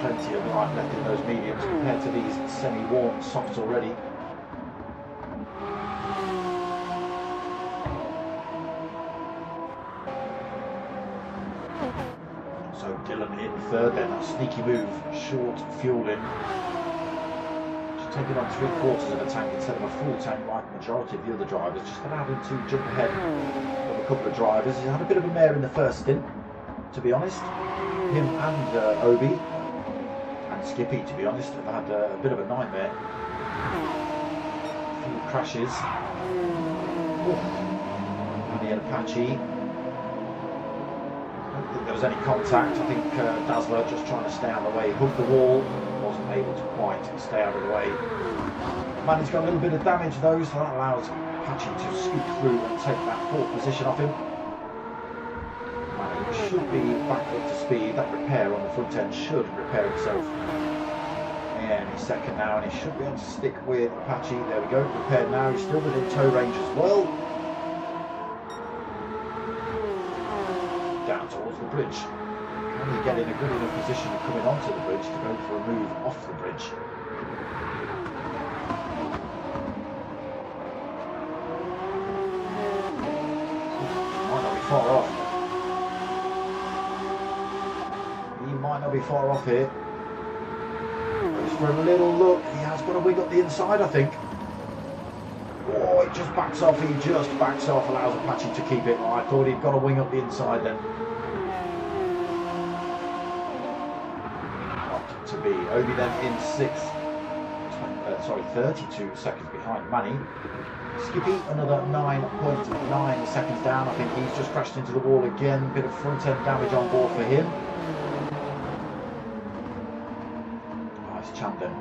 Plenty of life left in those mediums compared to these semi-warm softs already. So Dylan in 3rd then, that sneaky move, short fueling. Just taking on 3/4 of a tank instead of a full tank like the majority of the other drivers, just allowed him to jump ahead of a couple of drivers. He's had a bit of a mare in the first stint, to be honest. Him and Obi and Skippy, to be honest, have had a bit of a nightmare. A few crashes. Manny and Apache. I don't think there was any contact. I think Dazzler just trying to stay out of the way, hooked the wall, wasn't able to quite stay out of the way. Manny's got a little bit of damage though, so that allows Apache to scoot through and take that 4th position off him. Manny should be back up to speed. That repair on the front end should repair itself any second now, and he should be able to stick with Apache. There we go, repaired now. He's still within tow range as well. Down towards the bridge. Can he get in a good enough position coming onto the bridge to go for a move off the bridge? far off. He might not be far off here. Goes for a little look. He has got a wing up the inside, I think. Oh, it just backs off. He just backs off, allows Apache to keep it. Oh, I thought he'd got a wing up the inside then. Not to be. Obi then in 6th. 32 seconds behind Manny. Skippy another 9.9 seconds down. I think he's just crashed into the wall again. Bit of front end damage on board for him. Nice champ then.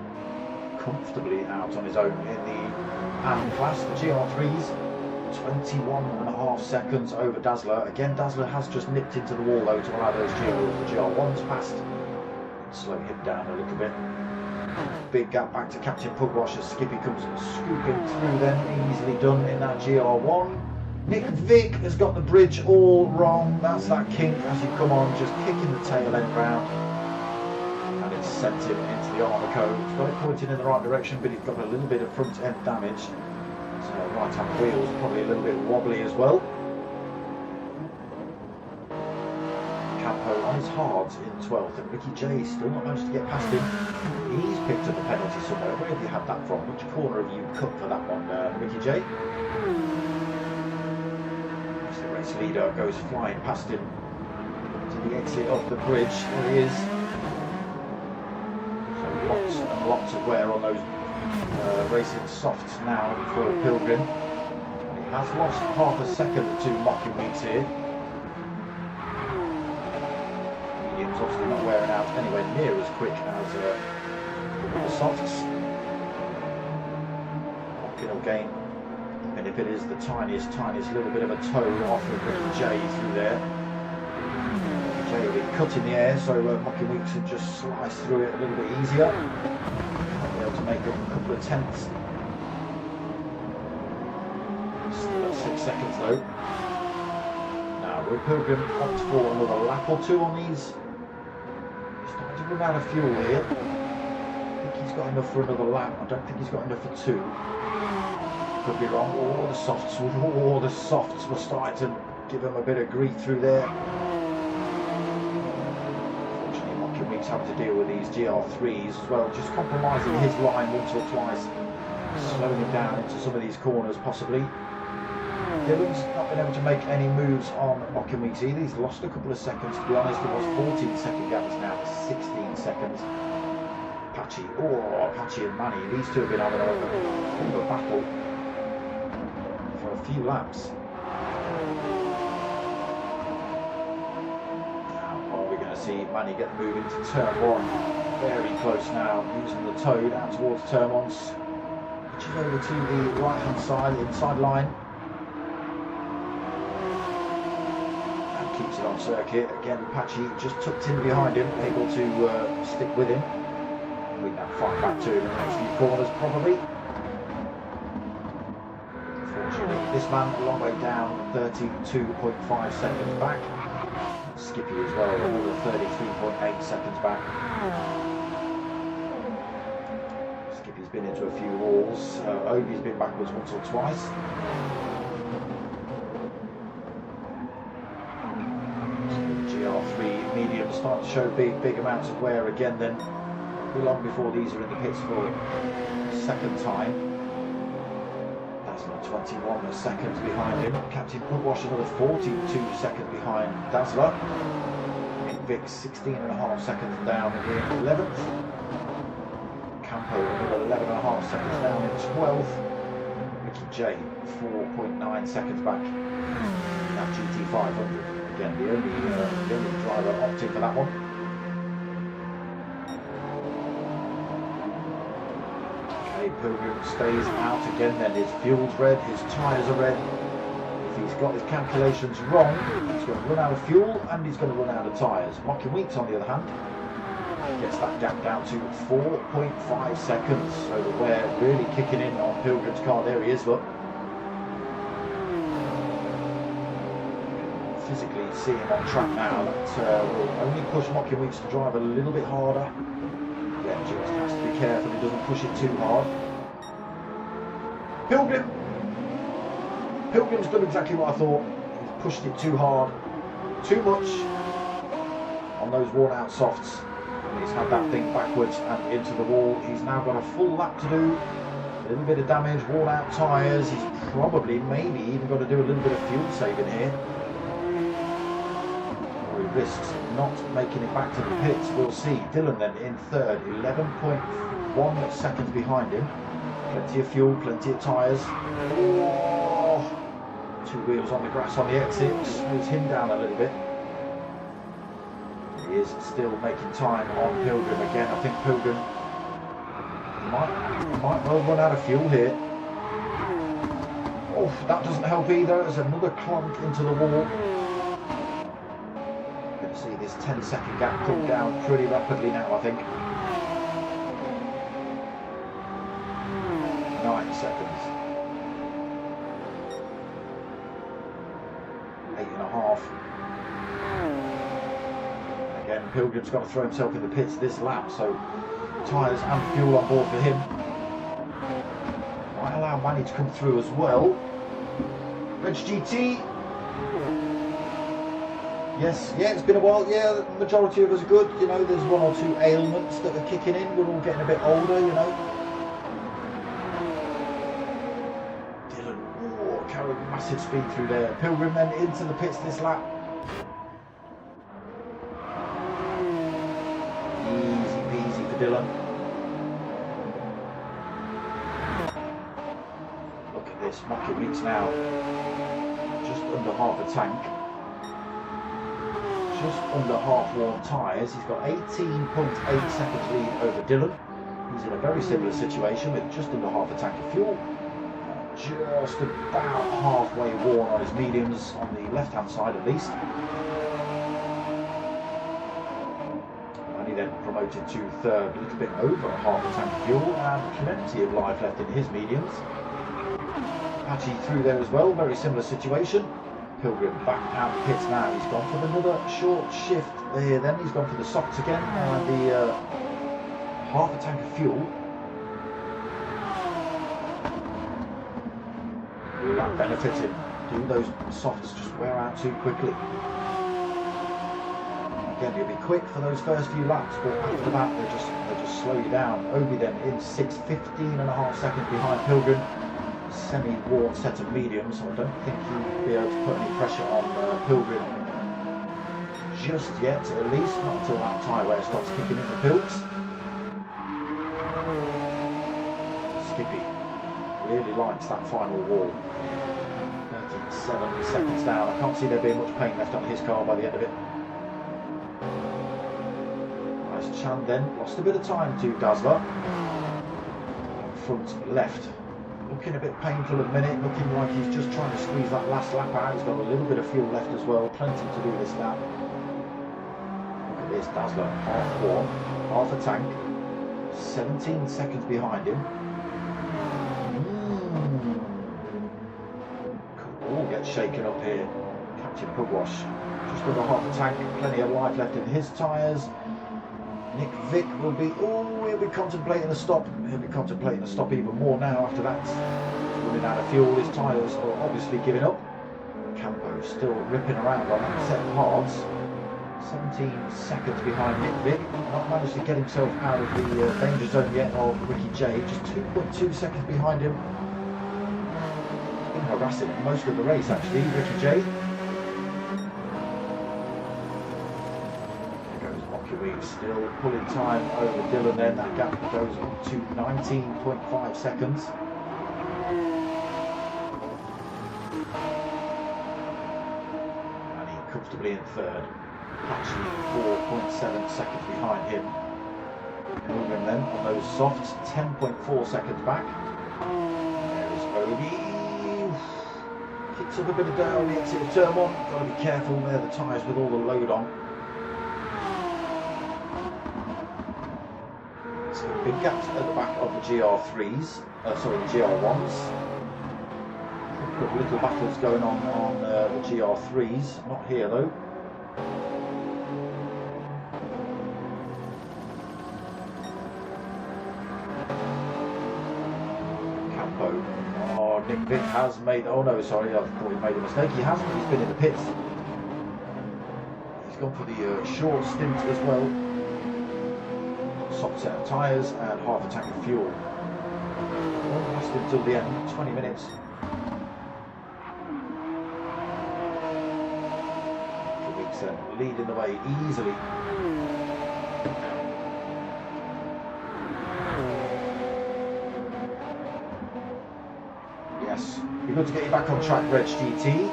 Comfortably out on his own in the AM class. The GR3s 21.5 seconds over Dazzler. Again, Dazzler has just nipped into the wall though to allow those the GR1s past. Slow him down a little bit. Big gap back to Captain Pugwash as Skippy comes scooping through then, easily done in that GR1. Nick Vick has got the bridge all wrong. That's that kink as you come on, just kicking the tail end round. And it's sent him into the armour cove. It's got it pointed in the right direction, but it's got a little bit of front end damage. So right hand wheel's probably a little bit wobbly as well. Campo on his hards in 12th, and Ricky J still not managed to get past him. He's picked up a penalty somewhere. Where have you had that from? Which corner have you cut for that one, Ricky J? As the race leader goes flying past him to the exit of the bridge. There he is. So lots and lots of wear on those racing softs now for Pilgrim. And he has lost half a second to Mocking Weeks here. Obviously not wearing out anywhere near as quick as the softs. Mocking gain, and if it is the tiniest little bit of a toe off of Ricky J through there. Ricky J will be cut in the air, so Mocking Weeks can just slice through it a little bit easier. Might be able to make up a couple of tenths. Still at 6 seconds though. Now will Pilgrim opt for another lap or two on these? Run out of fuel here. I think he's got enough for another lap. I don't think he's got enough for 2. Could be wrong. Oh, the softs were starting to give him a bit of grief through there. Unfortunately, Mocking Weeks having to deal with these GR3s as well, just compromising his line once or twice, slowing him down into some of these corners possibly. Dylan's not been able to make any moves on Mocking Weeks either. He's lost a couple of seconds, to be honest. It was 14-second gap, it's now 16 seconds. Apache and Manny, these two have been having a battle for a few laps. Now, are we going to see Manny get the move into turn 1? Very close now, using the toe down towards turn 1. Switches over to the right hand side, the inside line. Keeps it on circuit. Again, Apache just tucked in behind him, able to stick with him. We can fight back to him in the next few corners, probably. Unfortunately, this man a long way down, 32.5 seconds back. Skippy as well, another 33.8 seconds back. Skippy's been into a few walls. Obi's been backwards once or twice. GR3 medium start to show big amounts of wear again then. Not long before these are in the pits for a second time. Dazzler 21 seconds behind him. Captain Pugwash another 42 seconds behind Dazzler. Nick Vick 16.5 seconds down in 11th. Campo another 11.5 seconds down in 12th. Ricky J 4.9 seconds back. That GT 500. Again, the only driver opting for that one. Okay, Pilgrim stays out again then. His fuel's red, his tyres are red. If he's got his calculations wrong, he's going to run out of fuel and he's going to run out of tyres. Mocking Weeks, on the other hand, gets that gap down to 4.5 seconds. So the wear really kicking in on Pilgrim's car. There he is, look. Physically see him on track now. That will only push Mocking Weeks to drive a little bit harder. Again, just has to be careful he doesn't push it too hard. Pilgrim's done exactly what I thought. He's pushed it too hard, too much on those worn out softs. And he's had that thing backwards and into the wall. He's now got a full lap to do. A little bit of damage, worn out tyres. He's probably, maybe even got to do a little bit of fuel saving here. Or he risks not making it back to the pits. We'll see. Dylan then in third, 11.1 seconds behind him. Plenty of fuel, plenty of tyres. Oh, two wheels on the grass on the exit. Slows him down a little bit. He is still making time on Pilgrim again. I think Pilgrim might well run out of fuel here. Oh, that doesn't help either. There's another clunk into the wall. Going to see this 10-second gap come down pretty rapidly now, I think. 9 seconds. 8.5. Again, Pilgrim's got to throw himself in the pits this lap, so tyres and fuel on board for him. Might allow Manny to come through as well. Reg GT. Yes, yeah, it's been a while. Yeah, the majority of us are good. You know, there's one or two ailments that are kicking in. We're all getting a bit older, you know. Dylan, oh, carrying massive speed through there. Pilgrim then into the pits this lap. Easy peasy for Dylan. Look at this, Mocky Weeks now. Just under half a tank. Just under half worn tyres. He's got 18.8 seconds lead over Dylan. He's in a very similar situation with just under half a tank of fuel. Just about halfway worn on his mediums, on the left hand side at least. And he then promoted to third, a little bit over half a tank of fuel and plenty of life left in his mediums. Patchy through there as well, very similar situation. Pilgrim back out the pits now. He's gone for another short shift there. Then he's gone for the softs again and the half a tank of fuel. Will that benefit him? Do those softs just wear out too quickly? Again, he'll be quick for those first few laps, but after that they just slow you down. Obi then in 6, 15.5 seconds behind Pilgrim. Semi-worn set of mediums, so I don't think he'll be able to put any pressure on Pilgrim just yet, at least not until that tyre wear stops kicking in the pilts. Skippy really likes that final wall. 37 seconds down. I can't see there being much paint left on his car by the end of it. Nice Chan then, lost a bit of time to Dazzler. Front left. Looking a bit painful at the minute, looking like he's just trying to squeeze that last lap out. He's got a little bit of fuel left as well, plenty to do this lap. Look at this, Dazzler, half worn, half a tank, 17 seconds behind him. Could all get shaken up here. Captain Pugwash, just under half a tank, plenty of life left in his tyres. Nick Vick will be, he'll be contemplating a stop. He'll be contemplating a stop even more now after that. He's running out of fuel, his tyres are obviously giving up. Campo still ripping around on that set of hards. 17 seconds behind Nick Vick. Not managed to get himself out of the danger zone yet of Ricky J. Just 2.2 seconds behind him. He's been harassing most of the race actually, Ricky J. Still pulling time over Dylan then, that gap goes up to 19.5 seconds. And he comfortably in third, actually 4.7 seconds behind him. Pilgrim then on those softs, 10.4 seconds back. There's Obi. Kicks up a bit of down the exit of turn one. Got to be careful there, the tyres with all the load on. Big gaps at the back of the GR3s, the GR1s. A couple of little battles going on the GR3s, not here though. Campo, Nick Vick has made, oh no, sorry, I thought he made a mistake. He hasn't, he's been in the pits. He's gone for the short stint as well. Soft set of tyres and half a tank of fuel. Won't last until the end, 20 minutes. Weeks then, leading the way easily. Yes, be good to get you back on track, Reg GT.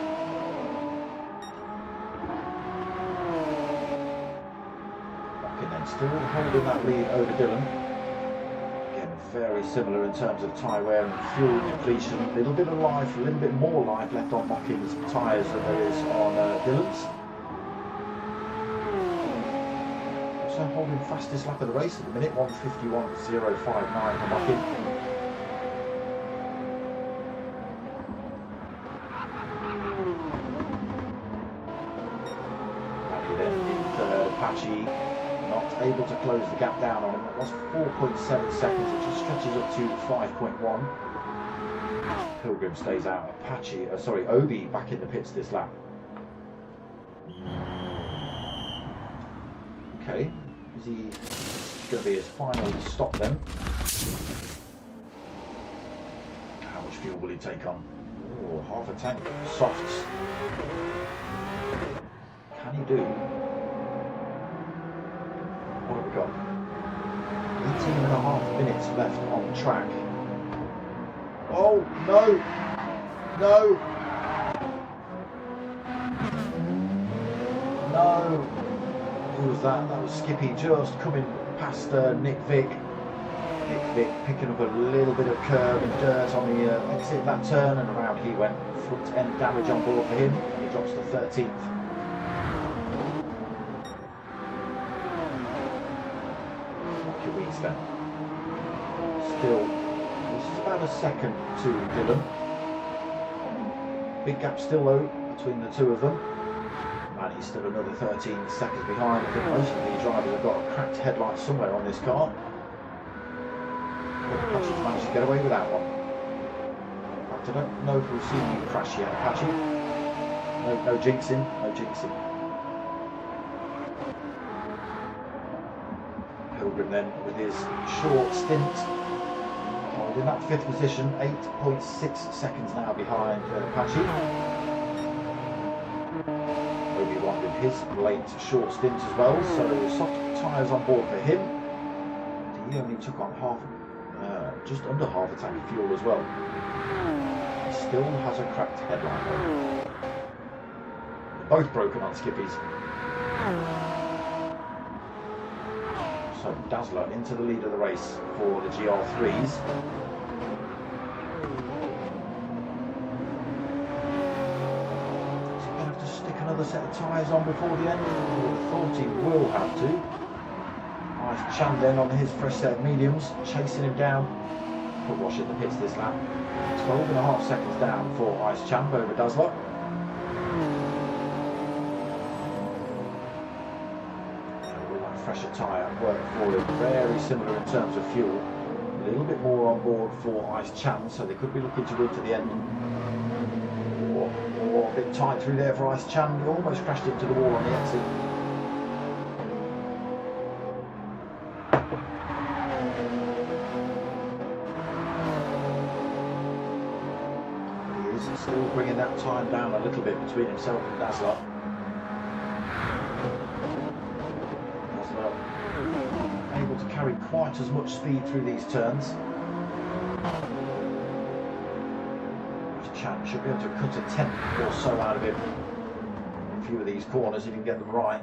Okay, then still holding that lead over Dylan. Again, very similar in terms of tyre wear and fuel depletion. A little bit of life, a little bit more life left on Mockin's tyres than there is on Dylan's. Also holding fastest lap of the race at the minute, 1:51.059 for Mockin. Patchy not able to close the gap down on him. That was 4.7 seconds. It just stretches up to 5.1. Pilgrim stays out. Patchy, Obi back in the pits this lap. Okay, is he going to be his final stop then? How much fuel will he take on? Oh, half a tank of softs. Can he do? What have we got? 18.5 minutes left on track. Oh, no! No! No! Who was that? That was Skippy just coming past Nick Vick. Nick Vick picking up a little bit of curb and dirt on the exit of that turn, and around he went. Front end damage on board for him. He drops to 13th. Then. Still, this is about a second to Dylan. Big gap still though between the two of them, and he's still another 13 seconds behind. I think most of the drivers have got a cracked headlight somewhere on this car. But Patchy's managed to get away with that one. In fact, I don't know if we've seen you crash yet, Patchy. No jinxing, no jinxing. Pilgrim then with his short stint, holding that 5th position, 8.6 seconds now behind Patchy. Obi-Wan with his late short stint as well, so soft tyres on board for him. And he only took on just under half a tank of fuel as well. He still has a cracked headlight though. They're both broken on Skippies. So Dazzler into the lead of the race for the GR3s. He's going to have to stick another set of tyres on before the end. I thought he will have to. Nice Chan then on his fresh set of mediums, chasing him down. Put wash in the pits this lap. 12.5 seconds down for Ice Champ over Dazzler. Fresher tyre work for him, very similar in terms of fuel. A little bit more on board for Ice Chan, so they could be looking to win to the end. Or a bit tight through there for Ice Chan. He almost crashed into the wall on the exit. He is still bringing that time down a little bit between himself and Dazzler. Able to carry quite as much speed through these turns. Chan should be able to cut a 10th or so out of him in a few of these corners if he can get them right.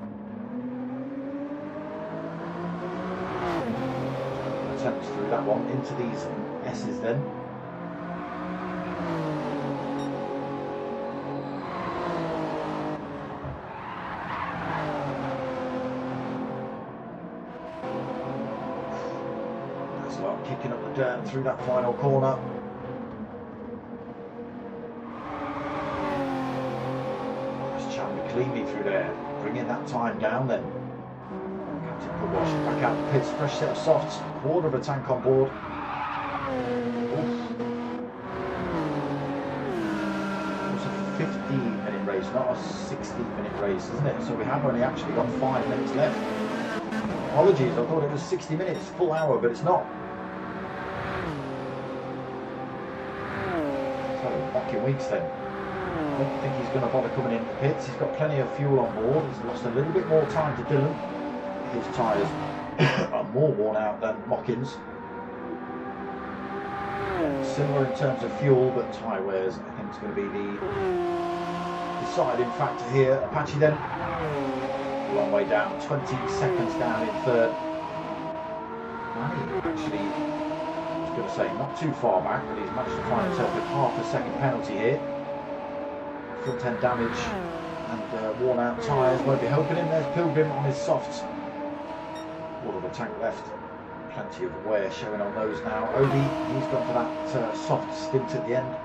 Attempts through that one into these S's then. Kicking up the dirt through that final corner. Nice Chan cleanly through there, bringing that time down then. Captain Pugwash back out the pits, fresh set of softs, quarter of a tank on board. Oof. not a 60-minute race, isn't it? So we have only actually got 5 minutes left. Apologies, I thought it was 60 minutes, full hour, but it's not. So, Mocking Weeks then. I don't think he's going to bother coming into the pits. He's got plenty of fuel on board. He's lost a little bit more time to Dylan. His tyres are more worn out than Mocking's. Similar in terms of fuel, but tyre wears I think is going to be the deciding factor here. Apache then, a long way down, 20 seconds down in third. Actually, I was going to say not too far back, but he's managed to find himself with half a second penalty here. Front end damage and worn out tyres won't be helping him. There's Pilgrim on his softs. All of the tank left. Plenty of wear showing on those now. Obi, he's gone for that soft stint at the end.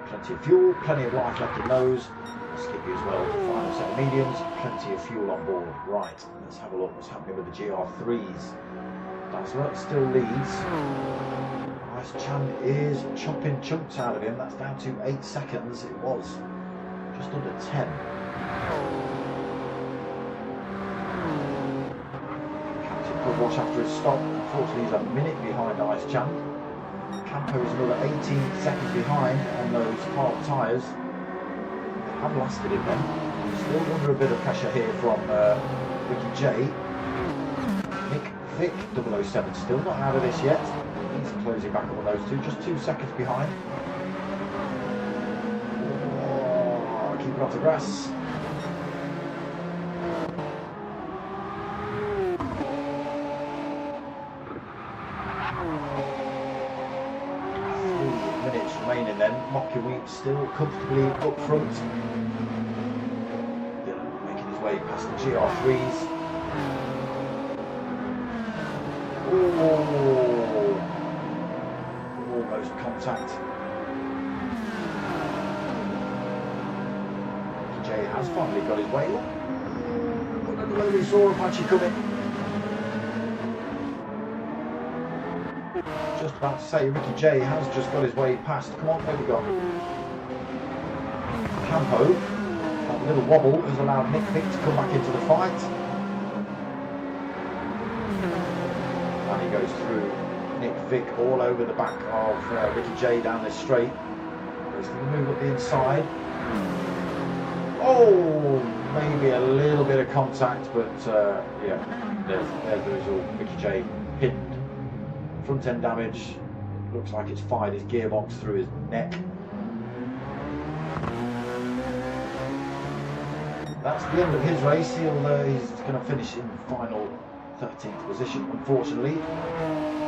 Plenty of fuel, plenty of life left in those. Skippy as well. Final set of mediums, plenty of fuel on board. Right, let's have a look what's happening with the GR3s. Dazzler still leads. Ice Chan is chopping chunks out of him. That's down to 8 seconds. It was just under 10. Good watch after his stop. Unfortunately, he's a minute behind Ice Chan. Campo is another 18 seconds behind on those hard tyres. They have lasted him then. Still under a bit of pressure here from Ricky J. Nick Vick, 007, still not out of this yet. He's closing back up on those two, just 2 seconds behind. Oh, keep it off the grass. Remaining then, Mocking Weeks still comfortably up front. Dylan making his way past the GR3s. Oh, almost contact. Jay has finally got his way. I don't know whether he saw Apache coming. Just about to say, Ricky J has just got his way past. Come on, where we go? Campo, that little wobble has allowed Nick Vick to come back into the fight. And he goes through Nick Vick all over the back of Ricky J down this straight. He's going to move up the inside. Oh, maybe a little bit of contact, but yeah, there's the result. Ricky J pinned. Front end damage, looks like it's fired his gearbox through his neck. That's the end of his race. He's going to finish in final 13th position, unfortunately.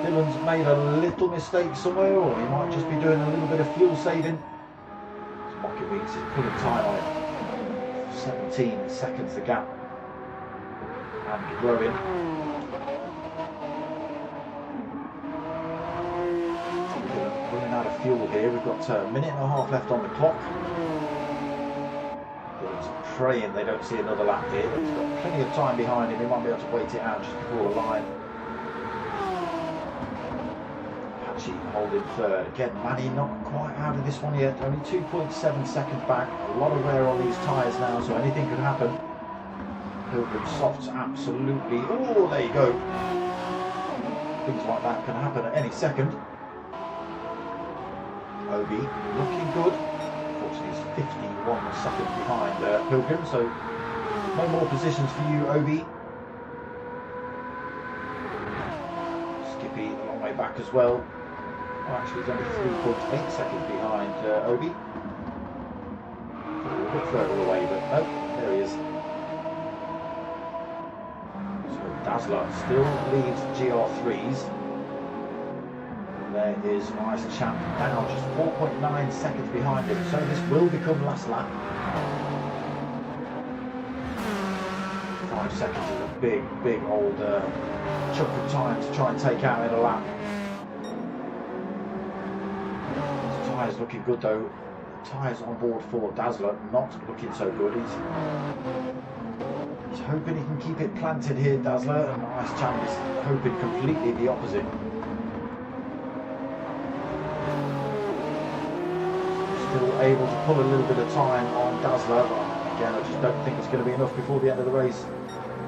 Dylan's made a little mistake somewhere, or he might just be doing a little bit of fuel saving. Mocking Weeks is pulling time on it. 17 seconds the gap, and growing. Running out of fuel here. We've got a minute and a half left on the clock. Dylan's praying they don't see another lap here. He's got plenty of time behind him. He might be able to wait it out just before the line. Apache holding third. Again, Manny not quite out of this one yet. Only 2.7 seconds back. A lot of wear on these tyres now, so anything could happen. Pilgrim softs absolutely. Oh, there you go. Things like that can happen at any second. Obi looking good. Unfortunately, he's 51 seconds behind Pilgrim, so no more positions for you, Obi. Skippy a long way back as well. Oh, actually, he's only 3.8 seconds behind Obi. A bit further away, but no, there he is. So Dazzler still leads GR3s. There is Ice Champ now, just 4.9 seconds behind him, so this will become last lap. 5 seconds is a big old chunk of time to try and take out in a lap. His tyres looking good though. The tyres on board for Dazzler not looking so good. He's hoping he can keep it planted here, Dazzler, and Ice Champ is hoping completely the opposite. Still able to pull a little bit of time on Dazzler, but Again, I just don't think it's going to be enough before the end of the race.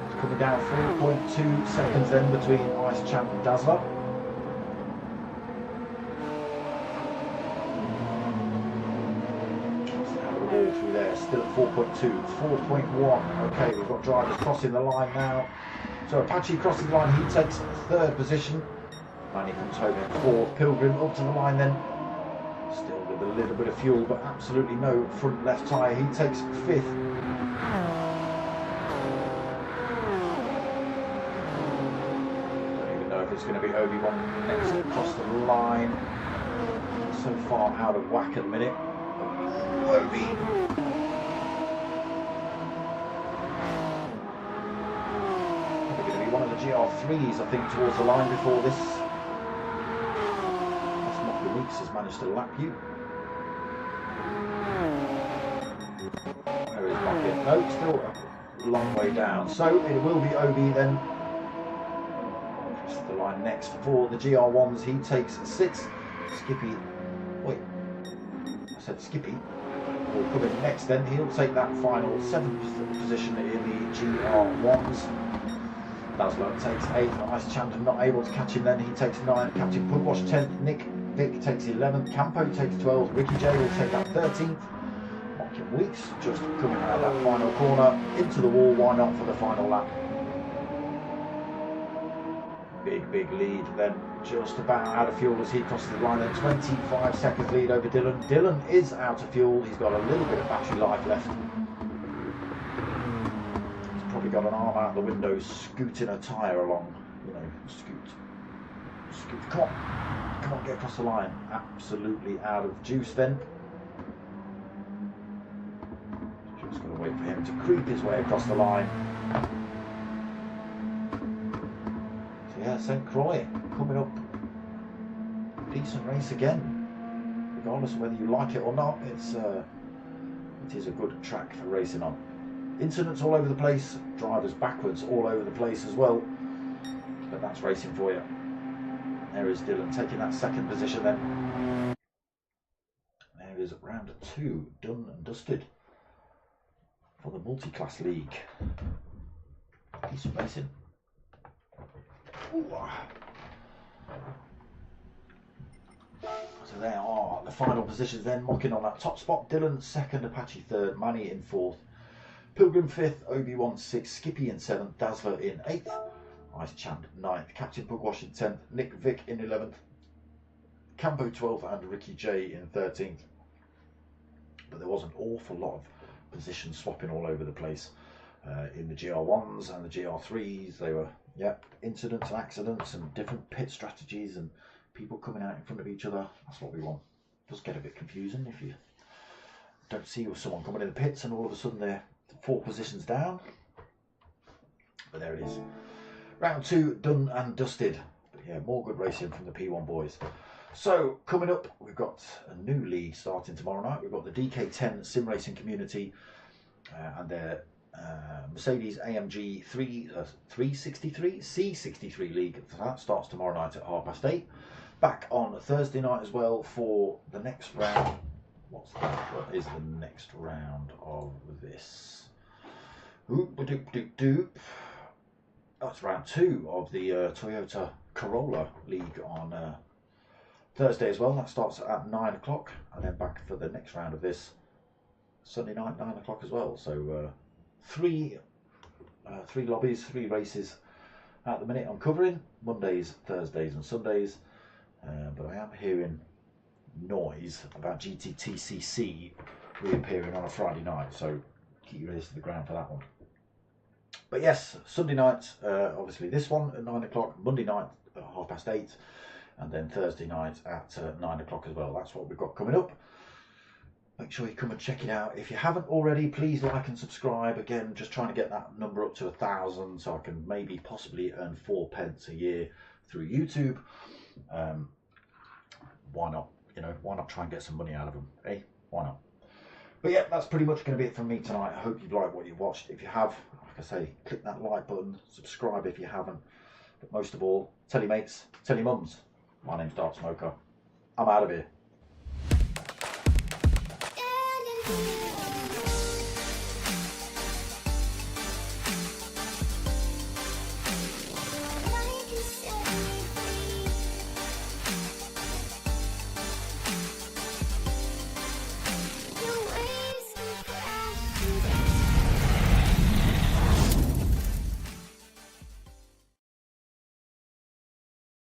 It's coming down 4.2 seconds then between Ice Champ and Dazzler. All through there, still at 4.2, 4.1. Okay, we've got drivers crossing the line now. So Apache crosses the line, he takes third position. Manny comes home in fourth. Pilgrim up to the line then. Still with a little bit of fuel, but absolutely no front left tyre. He takes fifth. Don't even know if it's going to be Obi-Wan next across the line. So far out of whack at the minute. Obi. Probably going to be one of the GR3s, I think, towards the line before this. That's not the Weeks has managed to lap you. There is Bucket. No, still a long way down. So it will be Obi then. Across the line next for the GR1s. He takes sixth. Skippy. Wait. I said Skippy. Will come in next then. He'll take that final seventh position in the GR1s. Dazzler takes 8th. Ice Champ not able to catch him then. He takes 9th. Captain Pugwash 10th. Nick Vick takes 11th. Campo takes 12th. Ricky J will take that 13th. Mocking Weeks just coming out of that final corner. Into the wall. Why not for the final lap? Big lead then. Just about out of fuel as he crosses the line. Then 25 seconds lead over Dylan. Dylan is out of fuel. He's got a little bit of battery life left. He's probably got an arm out the window scooting a tyre along. You know, scoot. Come on, get across the line. Absolutely out of juice then. Just going to wait for him to creep his way across the line. Yeah, Sainte-Croix coming up. Decent race again. Regardless of whether you like it or not, it is a good track for racing on. Incidents all over the place, drivers backwards all over the place as well. But that's racing for you. There is Dylan taking that second position then. There is round 2 done and dusted for the Multiclass League. Decent racing. So there are the final positions then. Mocking on that top spot. Dylan 2nd, Apache 3rd, Manny in 4th, Pilgrim 5th, Obi-Wan 6th, Skippy in 7th, Dazzler in 8th, Ice Champ 9th, Captain Pugwash in 10th, Nick Vick in 11th, Campo 12th and Ricky J in 13th. But there was an awful lot of position swapping all over the place in the GR1s and the GR3s. They were incidents and accidents and different pit strategies and people coming out in front of each other. That's what we want. It does get a bit confusing if you don't see someone coming in the pits and all of a sudden they're 4 positions down. But there it is. Round 2 done and dusted. But yeah, more good racing from the P1 boys. So coming up, we've got a new league starting tomorrow night. We've got the DK10 Sim Racing Community and their Mercedes AMG 363 C63 League. That starts tomorrow night at 8:30. Back on Thursday night as well for the next round. What's that? What is the next round of this? That's round 2 of the Toyota Corolla League on Thursday as well. That starts at 9 o'clock, and then back for the next round of this Sunday night 9 o'clock as well. So three lobbies, 3 races at the minute I'm covering, Mondays, Thursdays and Sundays. But I am hearing noise about GTTCC reappearing on a Friday night, so keep your ears to the ground for that one. But yes, Sunday night, obviously this one at 9 o'clock, Monday night at 8:30, and then Thursday night at 9 o'clock as well. That's what we've got coming up. Make sure you come and check it out. If you haven't already, please like and subscribe. Again, just trying to get that number up to 1,000 so I can maybe possibly earn 4 pence a year through YouTube. Why not? You know, why not try and get some money out of them? Eh? Why not? But yeah, that's pretty much going to be it from me tonight. I hope you've liked what you've watched. If you have, like I say, click that like button, subscribe if you haven't. But most of all, tell your mates, tell your mums. My name's Dark Smoker. I'm out of here.